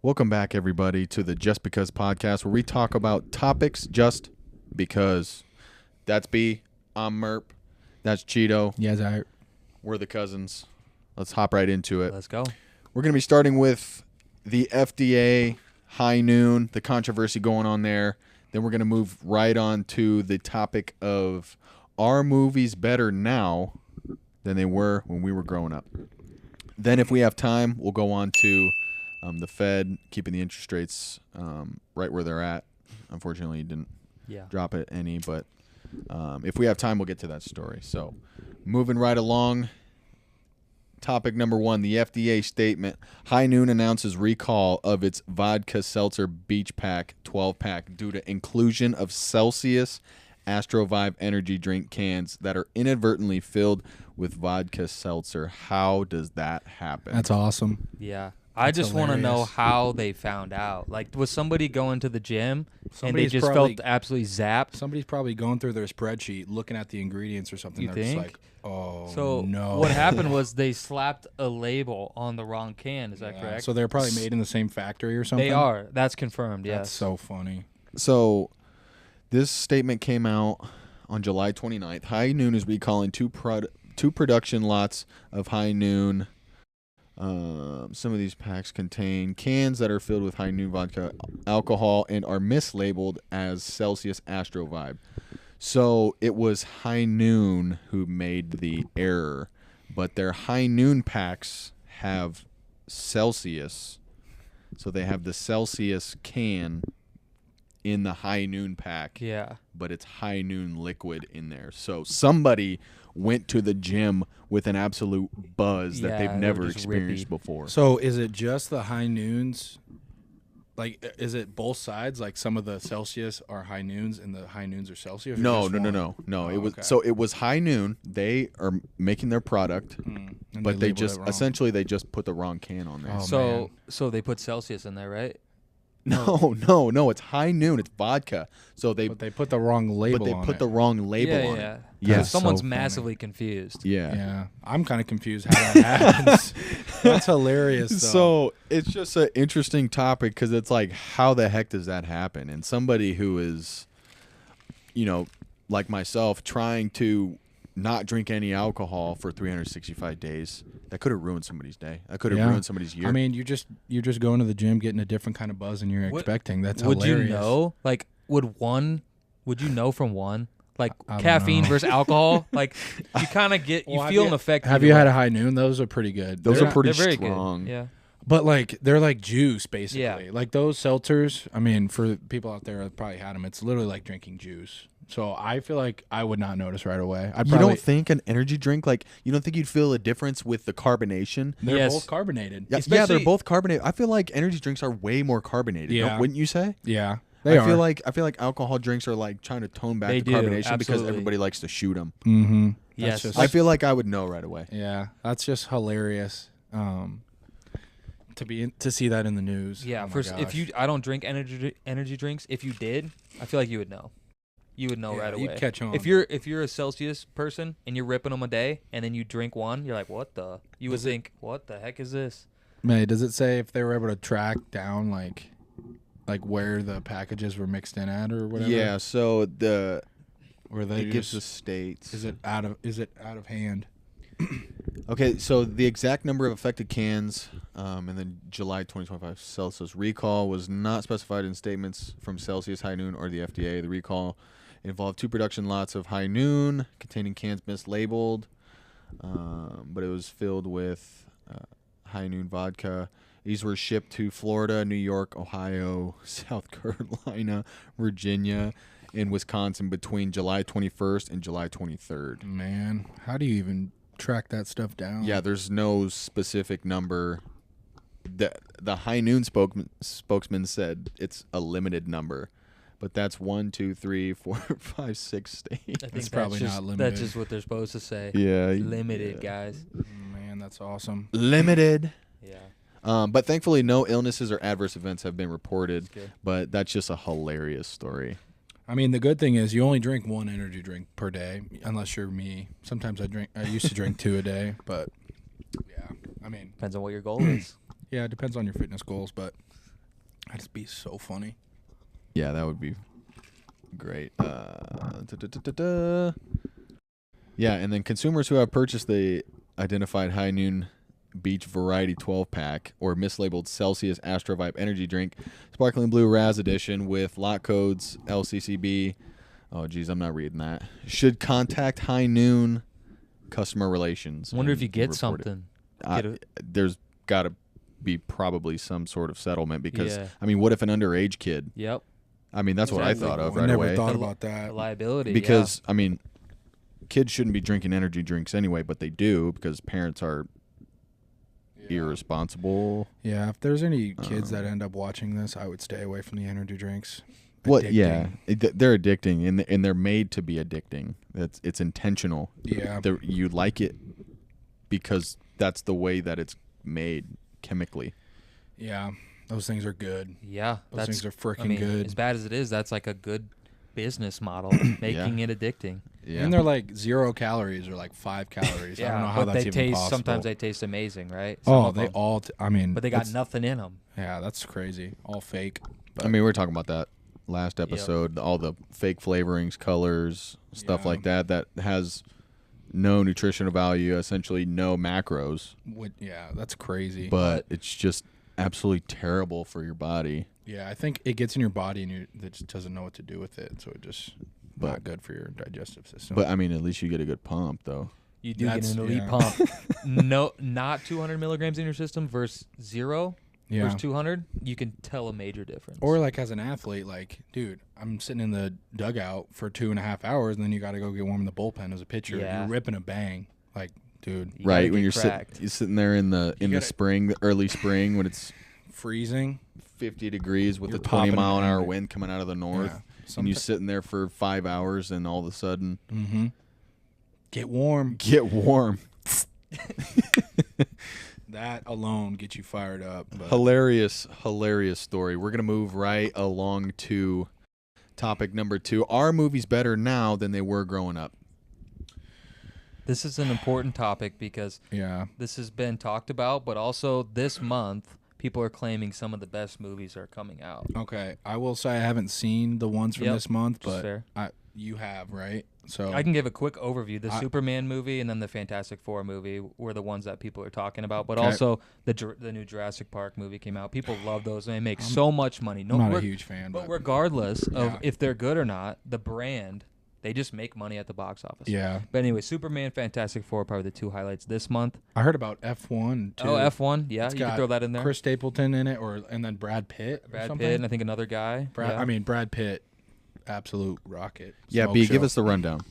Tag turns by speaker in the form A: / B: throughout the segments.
A: Welcome back, everybody, to the Just Because podcast, where we talk about topics just because. That's B. I'm Merp. That's Cheeto.
B: Yes,
A: We're the cousins. Let's hop right into it.
C: Let's go.
A: We're going to be starting with the FDA high noon, the controversy going on there. Then we're going to move right on to the topic of, are movies better now than they were when we were growing up? Then if we have time, we'll go on to the Fed keeping the interest rates right where they're at. Unfortunately, you didn't drop it any, but if we have time, we'll get to that story. So moving right along, topic number one, the FDA statement. High Noon announces recall of its vodka seltzer beach pack 12-pack due to inclusion of Celsius Astrovibe energy drink cans that are inadvertently filled with vodka seltzer. How does that happen?
B: That's awesome.
C: Yeah. I just want to know how they found out. Like, was somebody going to the gym and they just felt absolutely zapped?
B: Somebody's probably going through their spreadsheet, looking at the ingredients or something.
C: You
B: They're
C: think?
B: just like, oh,
C: so
B: no.
C: What happened was they slapped a label on the wrong can. Is that correct?
B: So they're probably made in the same factory or something?
C: They are. That's confirmed, yes.
B: That's so funny.
A: So this statement came out on July 29th. High Noon is recalling two production lots of High Noon. Some of these packs contain cans that are filled with High Noon vodka alcohol and are mislabeled as Celsius Astrovibe. So it was High Noon who made the error, but their High Noon packs have Celsius. So they have the Celsius can in the High Noon pack.
C: Yeah.
A: But it's High Noon liquid in there. So somebody went to the gym with an absolute buzz that they've never experienced before.
B: So is it just the High Noons? Like, is it both sides? Like, some of the Celsius are High Noons and the High Noons are Celsius?
A: No.
B: Oh,
A: It was
B: okay.
A: So it was High Noon. They are making their product, but they just essentially they just put the wrong can on there.
B: Oh,
C: so they put Celsius in there, right?
A: No, it's High Noon. It's vodka. So
B: But they put the wrong label on it.
A: But they put the wrong label on it.
C: Yeah.
B: So
C: Someone's
B: funny.
C: massively confused.
A: Yeah.
B: I'm kind of confused how that happens. That's hilarious, though.
A: So it's just an interesting topic because it's like, how the heck does that happen? And somebody who is, like myself, trying to not drink any alcohol for 365 days, that could have ruined somebody's day. That could have ruined somebody's year.
B: I mean, you're just going to the gym, getting a different kind of buzz than you're expecting. That's
C: would
B: hilarious.
C: You know? Like, would you know from one? Like,
B: I don't
C: caffeine
B: know.
C: versus alcohol? Like, you kind of get, you feel an effect.
B: Have you had a High Noon? Those are pretty good.
A: Those are pretty
C: very
A: strong.
C: Good. Yeah.
B: But, like, they're like juice, basically.
C: Yeah.
B: Like, those seltzers, I mean, for people out there that probably had them, it's literally like drinking juice. So I feel like I would not notice right away.
A: You don't think an energy drink, like, you don't think you'd feel a difference with the carbonation?
B: They're both carbonated.
A: Yeah, they're both carbonated. I feel like energy drinks are way more carbonated.
B: Yeah.
A: Wouldn't you say?
B: Yeah.
A: I feel like alcohol drinks are like trying to tone back the carbonation because everybody likes to shoot them.
B: Mm-hmm.
C: Yes.
A: I feel like I would know right away.
B: Yeah, that's just hilarious. To see that in the news.
C: Yeah.
B: Oh
C: I don't drink energy drinks. If you did, I feel like you would know. You would know right away.
B: You'd catch on.
C: If you're a Celsius person and you're ripping them a day and then you drink one, you're like, what the? You would think, what the heck is this?
B: Man, does it say if they were able to track down like where the packages were mixed in at or whatever?
A: Yeah. So
B: it
A: gives the states.
B: Is it out of hand?
A: Okay, so the exact number of affected cans in the July 2025 Celsius recall was not specified in statements from Celsius, High Noon, or the FDA. The recall involved two production lots of High Noon containing cans mislabeled, but it was filled with High Noon vodka. These were shipped to Florida, New York, Ohio, South Carolina, Virginia, and Wisconsin between July 21st and July 23rd.
B: Man, how do you even track that stuff down?
A: Yeah, there's no specific number. The High Noon spokesman said it's a limited number, but that's 1, 2, 3, 4, 5, 6 states.
C: I think
B: That's probably not limited.
C: That's just what they're supposed to say.
A: Yeah,
C: Limited, guys.
B: Man, that's awesome.
A: Limited.
C: Yeah.
A: But thankfully, no illnesses or adverse events have been reported.
C: That's good.
A: But that's just a hilarious story.
B: I mean, the good thing is you only drink one energy drink per day, unless you're me. Sometimes I used to drink 2 a day, but yeah, I mean,
C: Depends on what your goal is.
B: yeah, it depends on your fitness goals, but That'd be so funny.
A: Yeah, that would be great. Yeah, and then consumers who have purchased the identified High Noon Beach Variety 12-pack or mislabeled Celsius Astro Vibe Energy Drink, Sparkling Blue Raz Edition with lot codes LCCB. Oh, geez, I'm not reading that. Should contact High Noon Customer Relations.
C: Wonder if you get something.
A: There's got to be probably some sort of settlement because, I mean, what if an underage kid?
C: Yep.
A: I mean, that's what I thought of right
B: away.
A: I
B: never thought about that.
C: The liability.
A: Because, I mean, kids shouldn't be drinking energy drinks anyway, but they do because parents are irresponsible.
B: Yeah, if there's any kids that end up watching this, I would stay away from the energy drinks.
A: What? Yeah, they're addicting, and they're made to be addicting. It's intentional.
B: Yeah,
A: you like it because that's the way that it's made chemically.
B: Yeah, those things are good.
C: Yeah,
B: those things are freaking good.
C: As bad as it is, that's like a good business model, making it addicting.
B: Yeah. And they're like 0 calories or like 5 calories. I don't know how that's even possible.
C: Sometimes they taste amazing, right?
B: They all. But
C: they got nothing in them.
B: Yeah, that's crazy. All fake.
A: But, I mean, we were talking about that last episode. All the fake flavorings, colors, stuff like that has no nutritional value, essentially no macros.
B: That's crazy.
A: But it's just absolutely terrible for your body.
B: Yeah, I think it gets in your body and it just doesn't know what to do with it, so it just not good for your digestive system.
A: But I mean, at least you get a good pump, though.
C: You do get an elite pump. No, not 200 milligrams in your system versus 0 versus 200. You can tell a major difference.
B: Or like as an athlete, like, dude, I'm sitting in the dugout for 2.5 hours, and then you got to go get warm in the bullpen as a pitcher. You're ripping a bang, like, dude.
A: Right when you're sitting there in the spring, the early spring, when it's
B: freezing,
A: 50 degrees with a 20-mile-an-hour wind coming out of the north. Yeah. And you sitting there for 5 hours, and all of a sudden,
B: get warm. That alone gets you fired up. But.
A: Hilarious story. We're gonna move right along to topic number 2. Are movies better now than they were growing up?
C: This is an important topic because this has been talked about, but also this month. People are claiming some of the best movies are coming out.
B: Okay, I will say I haven't seen the ones from this month, but you have, right? So
C: I can give a quick overview. The Superman movie and then the Fantastic Four movie were the ones that people are talking about, but also the new Jurassic Park movie came out. People love those, and they make so much money.
B: I'm not a huge fan.
C: But regardless of if they're good or not, the brand... They just make money at the box office.
B: Yeah.
C: But anyway, Superman, Fantastic Four are probably the 2 highlights this month.
B: I heard about F1 too.
C: Oh, F1? Yeah, you can throw that in there.
B: Chris Stapleton in it, and then Brad Pitt.
C: Brad Pitt, and I think another guy.
B: Brad Pitt, absolute rocket.
A: Yeah, B, give us the rundown.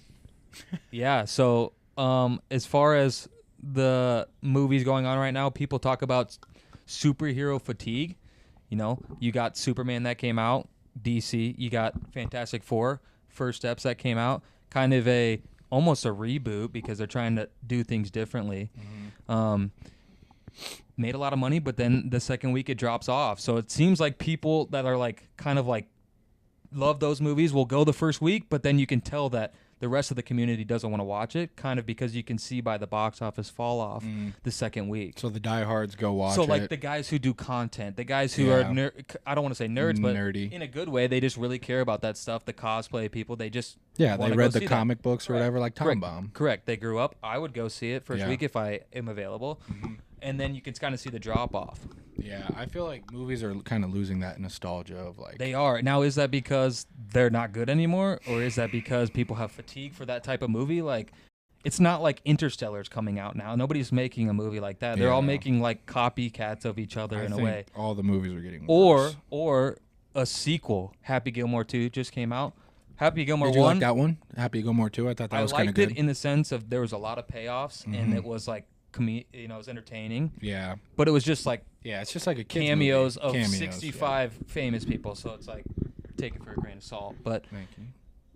C: Yeah, so as far as the movies going on right now, people talk about superhero fatigue. You know, you got Superman that came out, DC. You got Fantastic Four. First Steps that came out, kind of almost a reboot because they're trying to do things differently. Made a lot of money, but then the second week it drops off. So it seems like people that are like kind of like love those movies will go the first week, but then you can tell that the rest of the community doesn't want to watch it, kind of because you can see by the box office fall off the second week.
B: So the diehards go watch it.
C: So like the guys who do content, the guys who are, I don't want to say nerds, but
B: nerdy.
C: In a good way, they just really care about that stuff. The cosplay people, they just
B: they read the comic books or whatever, like Tom Bomb.
C: Correct. They grew up. I would go see it first week if I am available. And then you can kind of see the drop off.
B: Yeah, I feel like movies are kind of losing that nostalgia of like...
C: They are. Now, is that because they're not good anymore? Or is that because people have fatigue for that type of movie? Like, it's not like Interstellar's coming out now. Nobody's making a movie like that. They're all making like copycats of each other in a way.
B: All the movies are getting worse.
C: Or a sequel. Happy Gilmore 2 just came out. Happy Gilmore 1.
B: Did you like that one? Happy Gilmore 2? I thought that was kind of good.
C: I liked it in the sense of there was a lot of payoffs and it was like... it was entertaining.
B: Yeah.
C: But it was just like
B: it's just like a kid's
C: cameos
B: movie.
C: of 65 famous people, so it's like take it for a grain of salt. But
B: thank you.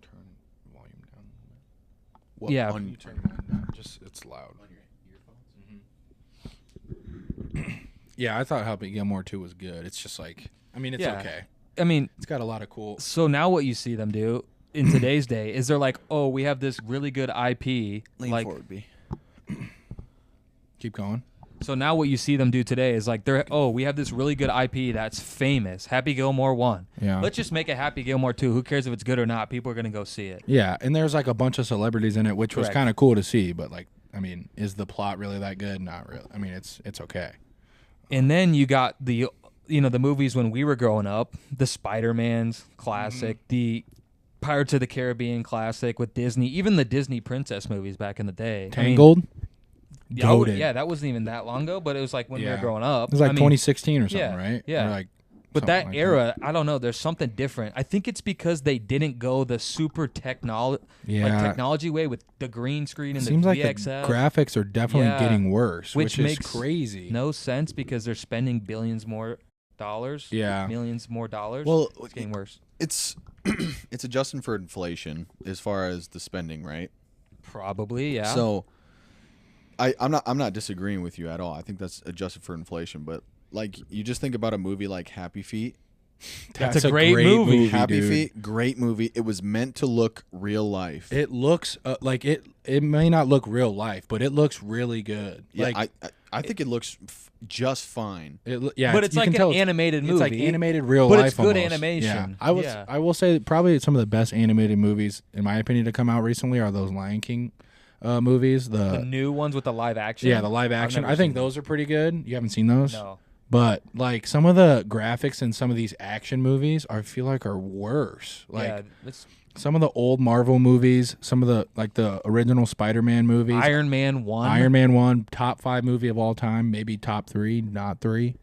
B: Turn volume down a
C: little bit.
B: You turn mine down. Just it's loud. On your earphones? Yeah, I thought Happy Gilmore 2 was good. It's just like it's okay.
C: I mean,
B: it's got a lot of cool.
C: So now what you see them do in today's day is they're like, "Oh, we have this really good IP."
A: Lean forward, B.
B: Keep going.
C: So now what you see them do today is like we have this really good IP that's famous. Happy Gilmore 1.
B: Yeah.
C: Let's just make a Happy Gilmore 2. Who cares if it's good or not? People are gonna go see it.
B: Yeah, and there's like a bunch of celebrities in it, which was
C: Correct.
B: kind of cool to see. But like, I mean, is the plot really that good? Not really. I mean, it's okay.
C: And then you got the movies when we were growing up, the Spider-Man's classic, the Pirates of the Caribbean classic with Disney, even the Disney princess movies back in the day.
B: Tangled.
C: Yeah, that wasn't even that long ago, but it was like when we were growing up.
B: It was like 2016 or something, right?
C: Yeah.
B: Or like,
C: but that
B: like
C: era, I don't know. There's something different. I think it's because they didn't go the super technology way with the green screen and
B: seems
C: the
B: like
C: VXF.
B: the graphics are definitely getting worse, which is
C: makes
B: crazy.
C: No sense because they're spending billions more dollars.
B: Yeah,
C: millions more dollars.
A: Well,
C: it's getting worse.
A: It's adjusting for inflation as far as the spending, right?
C: Probably, yeah.
A: So I'm not disagreeing with you at all. I think that's adjusted for inflation, but like you just think about a movie like Happy Feet.
C: That's a great movie.
A: Happy
B: dude.
A: Feet, great movie. It was meant to look real life.
B: It looks like it may not look real life, but it looks really good.
A: Yeah,
B: like
A: I think it looks just fine.
C: But it's like an animated movie.
B: It's like animated real
C: but
B: life.
C: It's good
B: almost.
C: animation.
B: Yeah. I will say probably some of the best animated movies, in my opinion, to come out recently are those Lion King movies.
C: The new ones with the live action.
B: Yeah, the live action. I think those are pretty good. You haven't seen those?
C: No.
B: But like some of the graphics in some of these action movies, I feel like are worse. Like some of the old Marvel movies, some of the like the original Spider-Man movies,
C: Iron Man
B: 1, top 5 movie of all time, maybe top 3, not 3.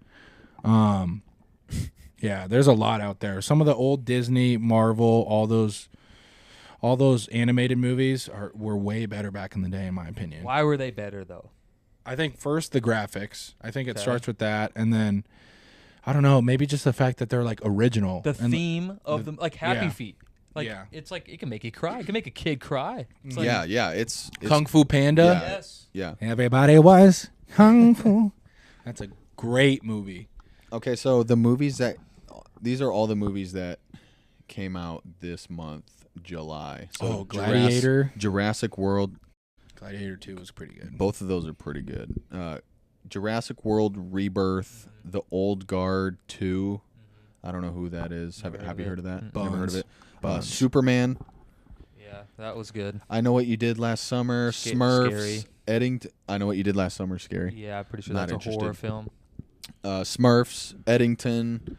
B: Yeah, there's a lot out there. Some of the old Disney, Marvel, all those animated movies were way better back in the day, in my opinion.
C: Why were they better though?
B: I think first the graphics. I think it starts with that, and then I don't know, maybe just the fact that they're like original.
C: The theme of them, like Happy Feet. Like it's like it can make you cry. It can make a kid cry. It's like,
A: it's
B: Kung Fu Panda.
C: Yes.
A: Yeah.
B: Everybody was Kung Fu. That's a great movie.
A: Okay, so these are all the movies that came out this month, July. So
B: Gladiator,
A: Jurassic World.
B: Gladiator 2 was pretty good.
A: Both of those are pretty good. Jurassic World Rebirth, The Old Guard 2. I don't know who that is. Have you heard of that?
B: Bones.
A: Never heard of it.
B: Bones.
A: Superman.
C: Yeah, that was good.
A: I Know What You Did Last Summer. Smurfs.
C: Scary.
A: Eddington. I Know What You Did Last Summer. Scary.
C: Yeah, I'm pretty sure
A: Not
C: that's a horror film.
A: Smurfs. Eddington.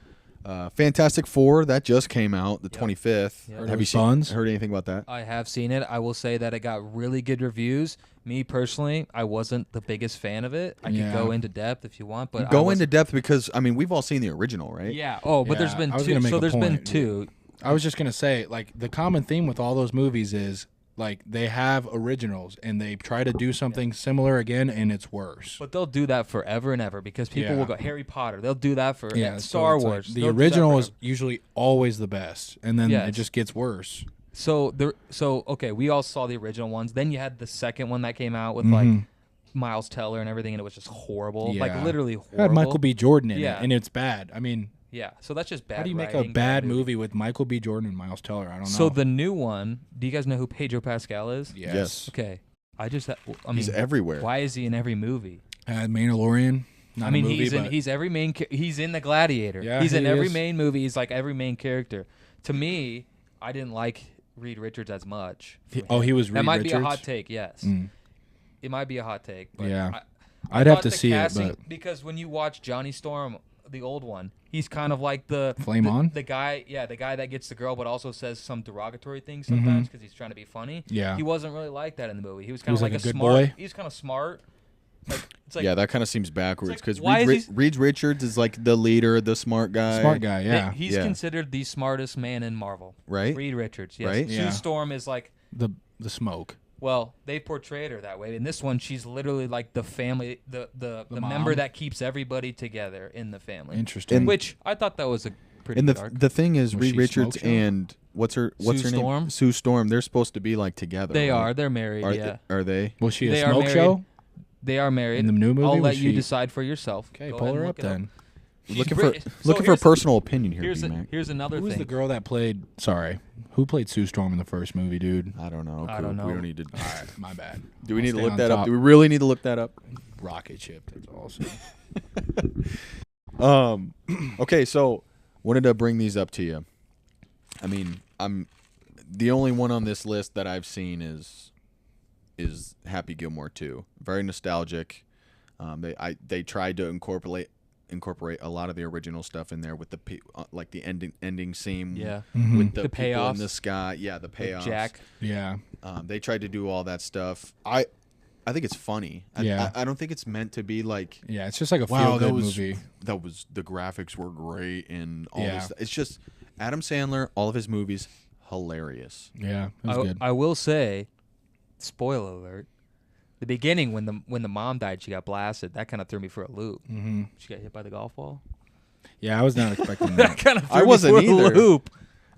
A: Fantastic Four. That just came out the 25th.
C: Yep.
A: Have you heard anything about that?
C: I have seen it. I will say that it got really good reviews. Me personally, I wasn't the biggest fan of it. I could go into depth if you want, but
A: go into depth because we've all seen the original, right?
C: Yeah. Oh, but there's been two. So there's been two.
B: I was just gonna say, like, the common theme with all those movies is like they have originals and they try to do something similar again, and it's worse.
C: But they'll do that forever and ever because people will go Harry Potter. They'll do that for Star Wars.
B: Like, the original is usually always the best, and then it just gets worse.
C: So okay, we all saw the original ones. Then you had the second one that came out with like Miles Teller and everything, and it was just horrible, like literally horrible.
B: It had Michael B. Jordan in it, and it's bad. I mean,
C: so that's just bad.
B: How do you make a bad movie with Michael B. Jordan and Miles Teller? I don't know.
C: So the new one, do you guys know who Pedro Pascal is?
A: Yes.
C: Okay, I mean,
A: he's everywhere.
C: Why is he in every movie?
B: Mandalorian.
C: I mean, he's every main. He's in the Gladiator.
B: Yeah,
C: he's in every main movie. He's like every main character. To me, I didn't like Reed Richards as much.
B: He was Reed Richards?
C: That might be a hot take, yes. It might be a hot take. But
B: yeah. I'd have to see casting, it. But
C: because when you watch Johnny Storm, the old one, he's kind of like the guy that gets the girl but also says some derogatory things sometimes because he's trying to be funny.
B: Yeah.
C: He wasn't really like that in the movie. He was kind of like a
B: good
C: smart
B: boy.
C: He was kind of smart. It's like,
A: yeah, that kind of seems backwards because
C: Reed
A: Richards is like the leader, the smart guy.
B: Yeah.
C: He's considered the smartest man in Marvel.
A: Right?
C: Reed Richards, yes.
A: Right?
C: Sue Storm is like
B: the smoke.
C: Well, they portrayed her that way. In this one, she's literally like the family, the member that keeps everybody together in the family.
B: Interesting.
C: Which I thought that was a pretty
A: good
C: arc.
A: The thing is, Reed Richards and what's her name? Sue Storm. They're supposed to be like together.
C: They are. They're married.
A: Are they?
B: Was she a smoke show?
C: They are married.
B: In the new movie?
C: I'll let you decide for yourself.
B: Okay, pull her up then.
A: Looking for personal opinion here, B-Mac.
C: Here's another thing.
B: Who was the girl that played... Sorry. Who played Sue Storm in the first movie, dude?
A: I don't know.
C: I don't know.
A: We don't need to...
B: All right, my bad.
A: Do we need to look that up? Do we really need to look that up?
B: rocket ship. That's awesome.
A: Okay, so wanted to bring these up to you. I mean, I'm the only one on this list that I've seen is Happy Gilmore 2. Very nostalgic. They tried to incorporate a lot of the original stuff in there with the like the ending scene.
C: Yeah.
A: With the
C: payoffs
A: people in the sky. Yeah, the payoffs.
C: With Jack.
B: Yeah.
A: They tried to do all that stuff. I think it's funny. I don't think it's meant to be like.
B: Yeah, it's just like a feel-good movie.
A: The graphics were great and all this. It's just Adam Sandler, all of his movies, hilarious.
B: Yeah, it was good.
C: I will say, spoiler alert. The beginning when the mom died, she got blasted. That kind of threw me for a loop.
B: Mm-hmm.
C: She got hit by the golf ball.
B: Yeah, I was not expecting that.
C: That kind of threw
A: I
C: me
A: wasn't
C: for
A: either.
C: a loop.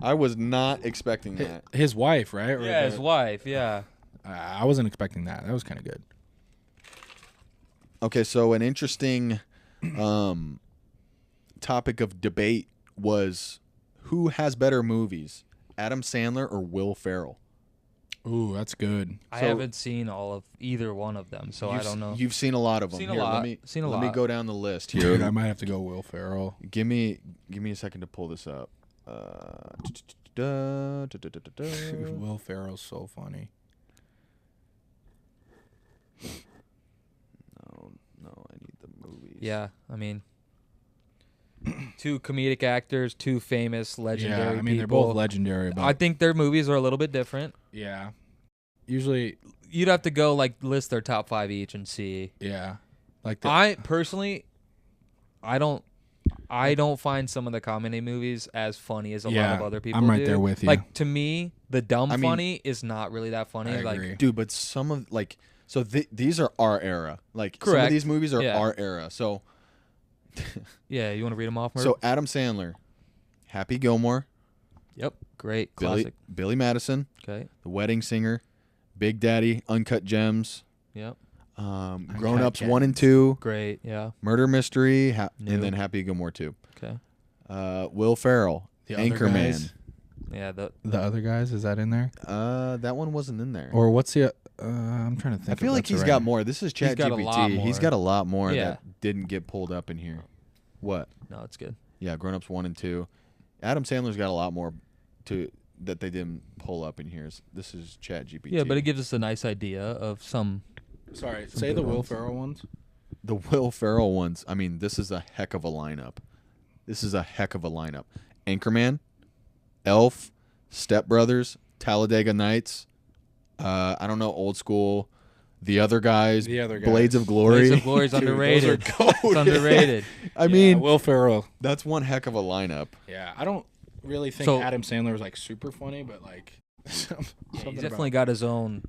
A: I was not expecting that.
B: His wife, right? Or
C: Yeah, his wife. Yeah.
B: I wasn't expecting that. That was kind of good.
A: Okay, so an interesting topic of debate was who has better movies, Adam Sandler or Will Ferrell?
B: Ooh, that's good.
C: I haven't seen all of either one of them, so I don't know.
A: You've seen a lot of them.
C: Seen a
A: Here,
C: lot.
A: Let me go down the list here.
B: Dude, I might have to go Will Ferrell.
A: Give me a second to pull this up.
B: Dude, Will Ferrell's so funny.
A: No, I need the movies.
C: Yeah, I mean, two comedic actors, two famous, legendary
B: Yeah, I mean, they're
C: people.
B: both legendary.
C: I think their movies are a little bit different.
B: Yeah. Usually,
C: You'd have to go like list their top 5 each and see.
B: yeah. Like
C: I personally, I don't find some of the comedy movies as funny as a lot of other people.
B: I'm right
C: do.
B: there with you.
C: Like to me, the dumb funny is not really that funny.
B: I
C: like,
B: agree.
A: Dude, but some of like so these are our era. Like some
C: Correct.
A: of these movies are
C: Yeah.
A: our era. So
C: yeah, you want to read them off, Murph?
A: so Adam Sandler, Happy Gilmore,
C: Yep, great classic.
A: Billy Madison,
C: Okay,
A: The Wedding Singer, Big Daddy, Uncut Gems,
C: yep,
A: Grown Ups 1 and 2,
C: great, yeah,
A: Murder Mystery, and
C: New.
A: then Happy Gilmore 2.
C: okay,
A: Will Ferrell,
B: The Other
A: Anchorman.
B: Guys?
C: yeah.
B: the other guys, is that in there?
A: That one wasn't in there.
B: Or what's the? I'm trying to think.
A: I feel like he's got more. This is
C: He's got a lot
A: ChatGPT. He's
C: more.
A: got a lot more
C: Yeah.
A: that didn't get pulled up in here. What?
C: No, it's good.
A: Yeah, Grown Ups 1 and 2. Adam Sandler's got a lot more that they didn't pull up in here. This is ChatGPT.
C: Yeah, but it gives us a nice idea of some.
B: Sorry, say the Will Ferrell ones.
A: The Will Ferrell ones. I mean, this is a heck of a lineup. Anchorman, Elf, Step Brothers, Talladega Nights. I don't know, Old School. The Other Guys. Blades of Glory.
C: Blades of Glory is underrated.
A: Those are
C: It's underrated.
A: I mean,
B: Will Ferrell.
A: that's one heck of a lineup.
B: Yeah, I don't really think
C: So-
B: Adam Sandler was like super funny, but like
C: Yeah,
B: something
C: he's definitely got his own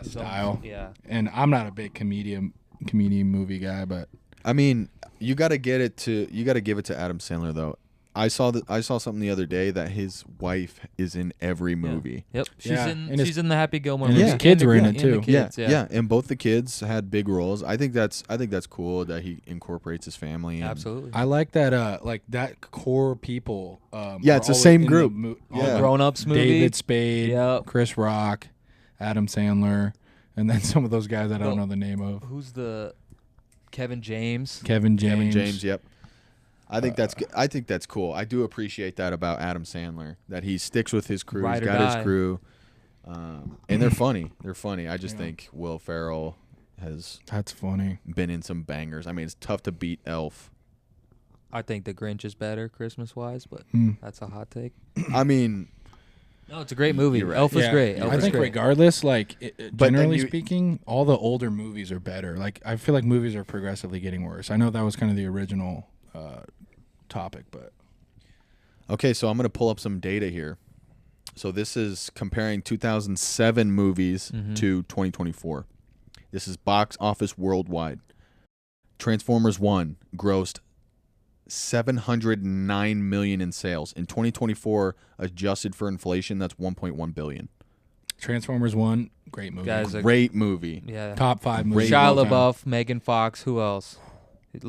B: style.
C: Yeah.
B: And I'm not a big comedian movie guy, but
A: I mean, you got to give it to Adam Sandler though. I saw something the other day that his wife is in every movie.
C: Yep. She's
B: Yeah,
C: in.
B: and his-
C: She's in the Happy Gilmore.
B: and
C: movie.
B: his kids were in
C: And
B: it,
C: the
B: too.
C: kids,
A: Yeah, and both the kids had big roles. I think that's cool that he incorporates his family. And
C: Absolutely.
B: I like that like that core people.
A: Yeah,
B: are
A: it's the
B: always
A: same
B: in
A: group.
B: all
A: Yeah.
B: the
C: Grown Ups movie.
B: David Spade,
C: Yep.
B: Chris Rock, Adam Sandler, and then some of those guys that I don't know the name of.
C: Who's the Kevin James?
B: Kevin James.
A: Yep. I think that's cool. I do appreciate that about Adam Sandler, that he sticks with his crew.
C: Ride
A: He's
C: or
A: got
C: die.
A: his crew, and they're funny. I just think Will Ferrell has
B: That's funny.
A: been in some bangers. I mean, it's tough to beat Elf.
C: I think The Grinch is better Christmas wise, but that's a hot take.
A: I mean,
C: No, it's a great movie.
A: You're right.
C: Elf was great.
A: you're
C: Elf
B: I
C: was
B: think
C: great.
B: regardless, like
A: But then
B: generally
A: you-
B: speaking, all the older movies are better. Like I feel like movies are progressively getting worse. I know that was kind of the original topic, but
A: okay, so I'm going to pull up some data here. So this is comparing 2007 movies to 2024. This is box office worldwide. Transformers 1 grossed $709 million in sales. In 2024, adjusted for inflation, that's $1.1 billion.
B: Transformers 1, great movie.
C: Guys,
A: Great movie.
C: yeah.
B: Top 5 movie.
C: Shia
B: of all time.
C: LaBeouf, Megan Fox. Who else?
B: It's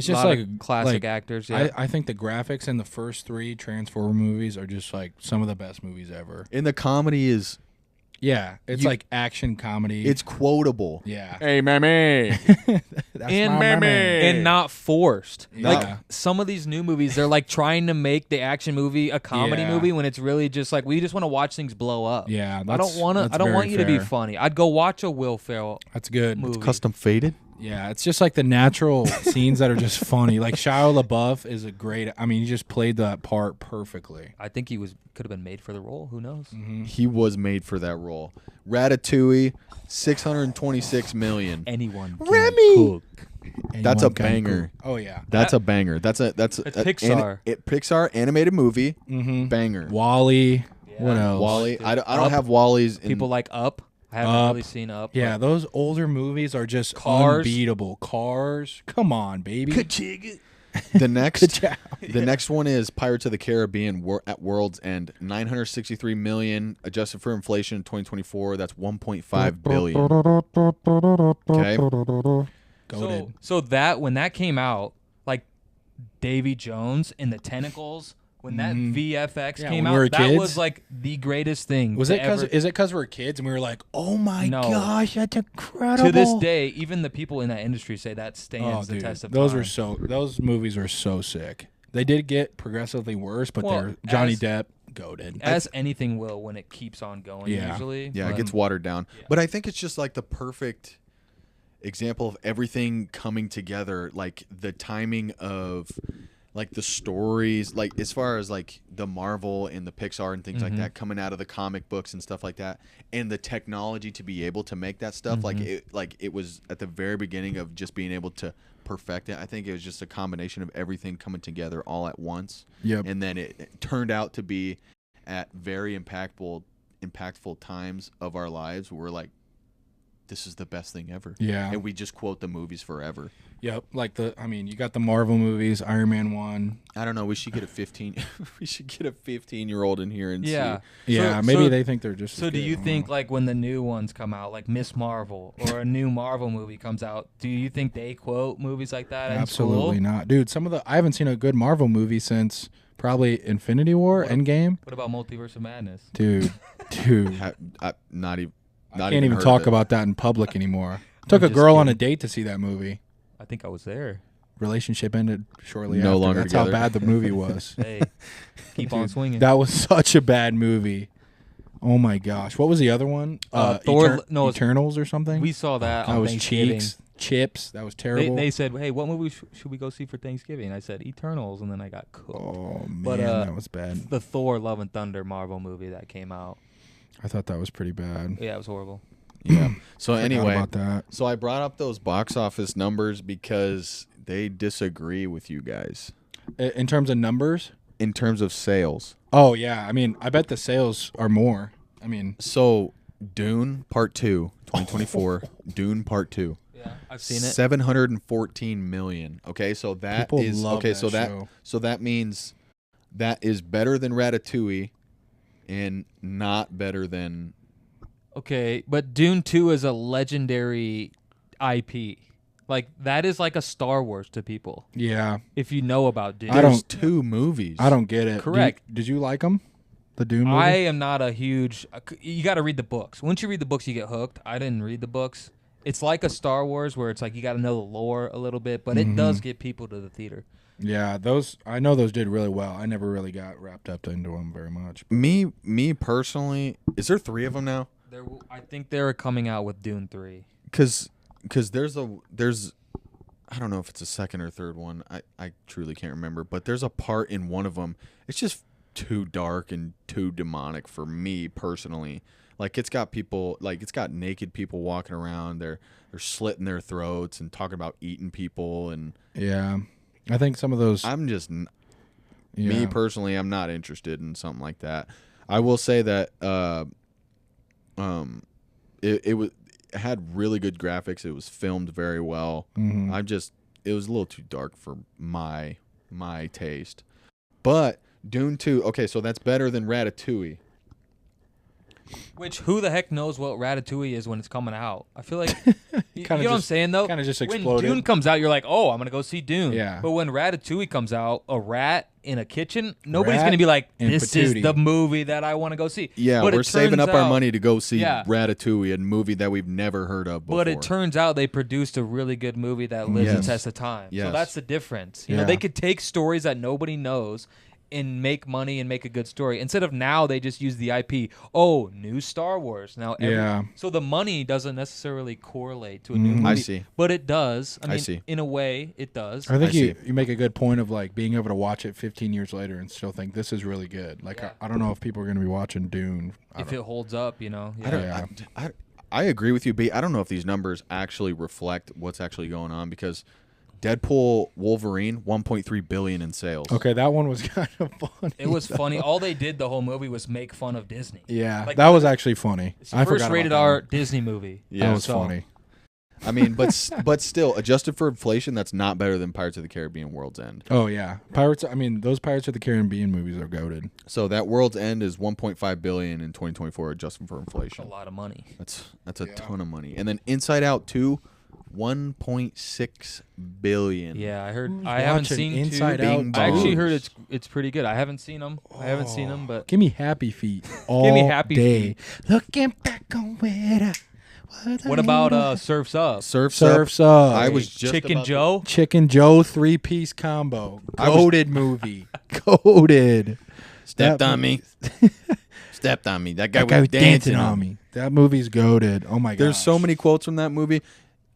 B: just
C: lot of
B: like
C: classic
B: like,
C: actors. Yeah.
B: I think the graphics in the first 3 Transformer movies are just like some of the best movies ever.
A: And the comedy is
B: Yeah, it's like action comedy.
A: It's quotable.
B: Yeah.
A: Hey, mammy.
B: That's
C: and
B: my mammy.
C: and not forced.
B: Yeah.
C: Like some of these new movies, they're like trying to make the action movie a comedy movie when it's really just like we just want to watch things blow up.
B: Yeah,
C: I don't want you to be funny. I'd go watch a Will Ferrell.
B: That's good.
C: Movie.
A: It's custom faded.
B: Yeah, it's just like the natural scenes that are just funny. Like Shia LaBeouf is a great. I mean, he just played that part perfectly.
C: I think he could have been made for the role. Who knows?
B: Mm-hmm.
A: He was made for that role. Ratatouille, $626 million.
C: Anyone can
A: Remy!
C: cook.
A: That's a
B: Anyone can
A: banger.
B: cook. Oh yeah,
A: That's a banger. That's
C: Pixar.
A: Pixar animated movie.
B: mm-hmm.
A: Banger.
B: Wall-E.
C: Yeah.
B: What else?
A: Wall-E. I don't
C: Up.
A: have Wally's.
C: People like Up. I haven't really seen Up.
B: Yeah,
C: but
B: those older movies are just
C: Cars.
B: unbeatable. Cars. Come on, baby.
A: the next one is Pirates of the Caribbean at World's End. $963 million adjusted for inflation in 2024. That's $1.5 billion. Okay.
B: Goated.
C: So that when that came out, like Davy Jones and the tentacles, when that VFX came
B: when we were
C: out, that
B: kids.
C: was like the greatest thing.
B: Was it because? Is it because we're kids and we were like, "Oh my
C: No.
B: gosh, that's incredible."
C: To this day, even the people in that industry say that stands the
B: dude,
C: test of
B: those
C: time.
B: those movies are so sick. They did get progressively worse, but
C: Well,
B: they're Johnny
C: as-
B: Depp goated.
C: As anything will when it keeps on going.
B: Yeah.
C: Usually,
A: Yeah, it
C: but-
A: gets watered down.
C: Yeah.
A: But I think it's just like the perfect example of everything coming together, like the timing of like the stories, like as far as like the Marvel and the Pixar and things like that coming out of the comic books and stuff like that, and the technology to be able to make that stuff, like it was at the very beginning of just being able to perfect it. I think it was just a combination of everything coming together all at once.
B: Yep.
A: And then it turned out to be at very impactful times of our lives where we're like, this is the best thing ever.
B: Yeah.
A: And we just quote the movies forever.
B: Yep. Like you got the Marvel movies, Iron Man 1.
A: I don't know. We should get a 15-year-old in here and
C: Yeah.
A: see.
B: Yeah,
C: So-
B: maybe
C: so-
B: they think they're just.
C: So
B: as
C: do
B: good.
C: you
B: I don't
C: think
B: know.
C: like when the new ones come out, like Miss Marvel or a new Marvel movie comes out, do you think they quote movies like that?
B: Absolutely
C: in school?
B: not, dude? I haven't seen a good Marvel movie since probably Infinity War, Endgame.
C: What about Multiverse of Madness?
B: Dude.
A: Not even.
B: I can't even talk about that in public anymore. Took a
C: just
B: girl on a
C: kidding.
B: date to see that movie.
C: I think I was there.
B: Relationship ended shortly
A: No
B: after.
A: longer
B: That's
A: together.
B: how bad the movie was.
C: Hey, keep on swinging.
B: That was such a bad movie. Oh my gosh. What was the other one?
C: Thor- no, it's-
B: Eternals or something?
C: We saw that
B: That
C: on
B: was
C: Thanksgiving.
B: Chips. That was
C: They,
B: terrible.
C: they said, "Hey, what movie should we go see for Thanksgiving?" I said, "Eternals," and then I got cooked.
B: Oh man,
C: But,
B: that was bad.
C: The Thor: Love and Thunder Marvel movie that came out.
B: I thought that was pretty bad.
C: Yeah, it was horrible.
A: Yeah. So
B: Forgot
A: anyway,
B: about that.
A: so I brought up those box office numbers because they disagree with you guys
B: In terms of numbers?
A: in terms of sales.
B: Oh yeah. I mean, I bet the sales are more. I mean,
A: So Dune Part 2, 2024. Dune Part 2.
C: Yeah, I've seen it.
A: 714 million. Okay, so that
B: People
A: is
B: love
A: okay.
B: that show.
A: So that means that is better than Ratatouille, and not better than.
C: Okay, but Dune 2 is a legendary IP. Like that is like a Star Wars to people.
B: yeah.
C: If you know about Dune.
B: I
A: There's
B: don't-
A: 2 movies.
B: I don't get it.
C: Correct.
B: Did you like them? The Dune movie?
C: I am not a huge. You got to read the books. Once you read the books, you get hooked. I didn't read the books. It's like a Star Wars where it's like you got to know the lore a little bit, but it does get people to the theater.
B: Yeah, I know those did really well. I never really got wrapped up into them very much.
A: Me personally, is there 3 of them now?
C: I think they're coming out with Dune 3.
A: Because there's I don't know if it's a second or third one. I truly can't remember, but there's a part in one of them. It's just too dark and too demonic for me personally. Like it's got naked people walking around. They're slitting their throats and talking about eating people. And
B: Yeah, I think some of those.
A: me
B: yeah.
A: personally, I'm not interested in something like that. I will say that it had really good graphics. It was filmed very well.
B: Mhm.
A: It was a little too dark for my taste. But Dune 2, okay, so that's better than Ratatouille.
C: Which, who the heck knows what Ratatouille is when it's coming out? I feel like, you know what I'm saying, though?
B: Kind of just
C: when
B: exploded.
C: Dune comes out, you're like, oh, I'm going to go see Dune.
B: Yeah.
C: But when Ratatouille comes out, a rat in a kitchen, nobody's going to be like, this is the movie that I want to go see.
A: Yeah,
C: but
A: we're saving up our
C: out,
A: money to go see Ratatouille, a movie that we've never heard of before.
C: But it turns out they produced a really good movie that lives the test of time.
A: Yes.
C: So that's the difference. You know, they could take stories that nobody knows and make money and make a good story. Instead of now, they just use the IP. Oh, new Star Wars. Now, so the money doesn't necessarily correlate to a new movie.
A: I see.
C: But it does. I mean,
A: see.
C: in a way, it does.
B: I think you make a good point of like being able to watch it 15 years later and still think this is really good. Like, I don't know if people are going to be watching Dune.
C: If it holds up, you know.
A: I agree with you, B. I don't know if these numbers actually reflect what's actually going on because Deadpool Wolverine, 1.3 billion in sales.
B: Okay, that one was kind of funny.
C: It was funny. All they did the whole movie was make fun of Disney.
B: Yeah,
C: like,
B: that was actually funny.
C: It's the first rated R Disney movie.
B: Yeah, that was funny.
A: I mean, but still, adjusted for inflation, that's not better than Pirates of the Caribbean: World's End.
B: Oh yeah, those Pirates of the Caribbean movies are goated.
A: So that World's End is 1.5 billion in 2024, adjusted for inflation.
C: That's a lot of money.
A: That's a ton of money. And then Inside Out 2, 1.6 billion.
C: Yeah, I heard.
B: Who's
C: I haven't seen
B: Inside
C: Out.
A: Out.
C: I actually heard it's pretty good. I haven't seen them. But
B: give me Happy Feet all
C: give me Happy
B: day.
C: Feet.
B: Looking back on where
C: what about Surf's Up?
A: Surf's
B: Up.
A: I was just
C: Chicken Joe.
B: Chicken Joe 3-piece combo. Goated movie. Goated.
A: Stepped on me. Stepped on me. That guy was dancing on me.
B: That movie's goated. Oh my god.
A: There's so many quotes from that movie.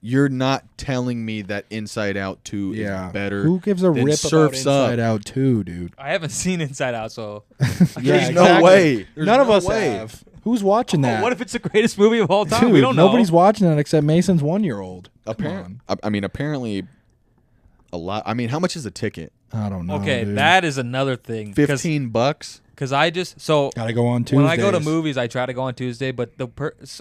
A: You're not telling me that Inside Out 2 is better.
B: Who gives a
A: than
B: rip
A: Surf's
B: about Inside
A: Up?
B: Out 2, dude?
C: I haven't seen Inside Out, so
A: There's no way.
B: None of us have. Who's watching that?
C: What if it's the greatest movie of all time?
B: Dude,
C: we don't know.
B: Nobody's watching that except Mason's 1-year-old.
A: Apparently, a lot. I mean, how much is a ticket?
B: I don't know.
C: Okay,
B: dude.
C: that is another thing.
A: $15.
C: Because I just
B: gotta go on Tuesdays.
C: When I go to movies, I try to go on Tuesday, but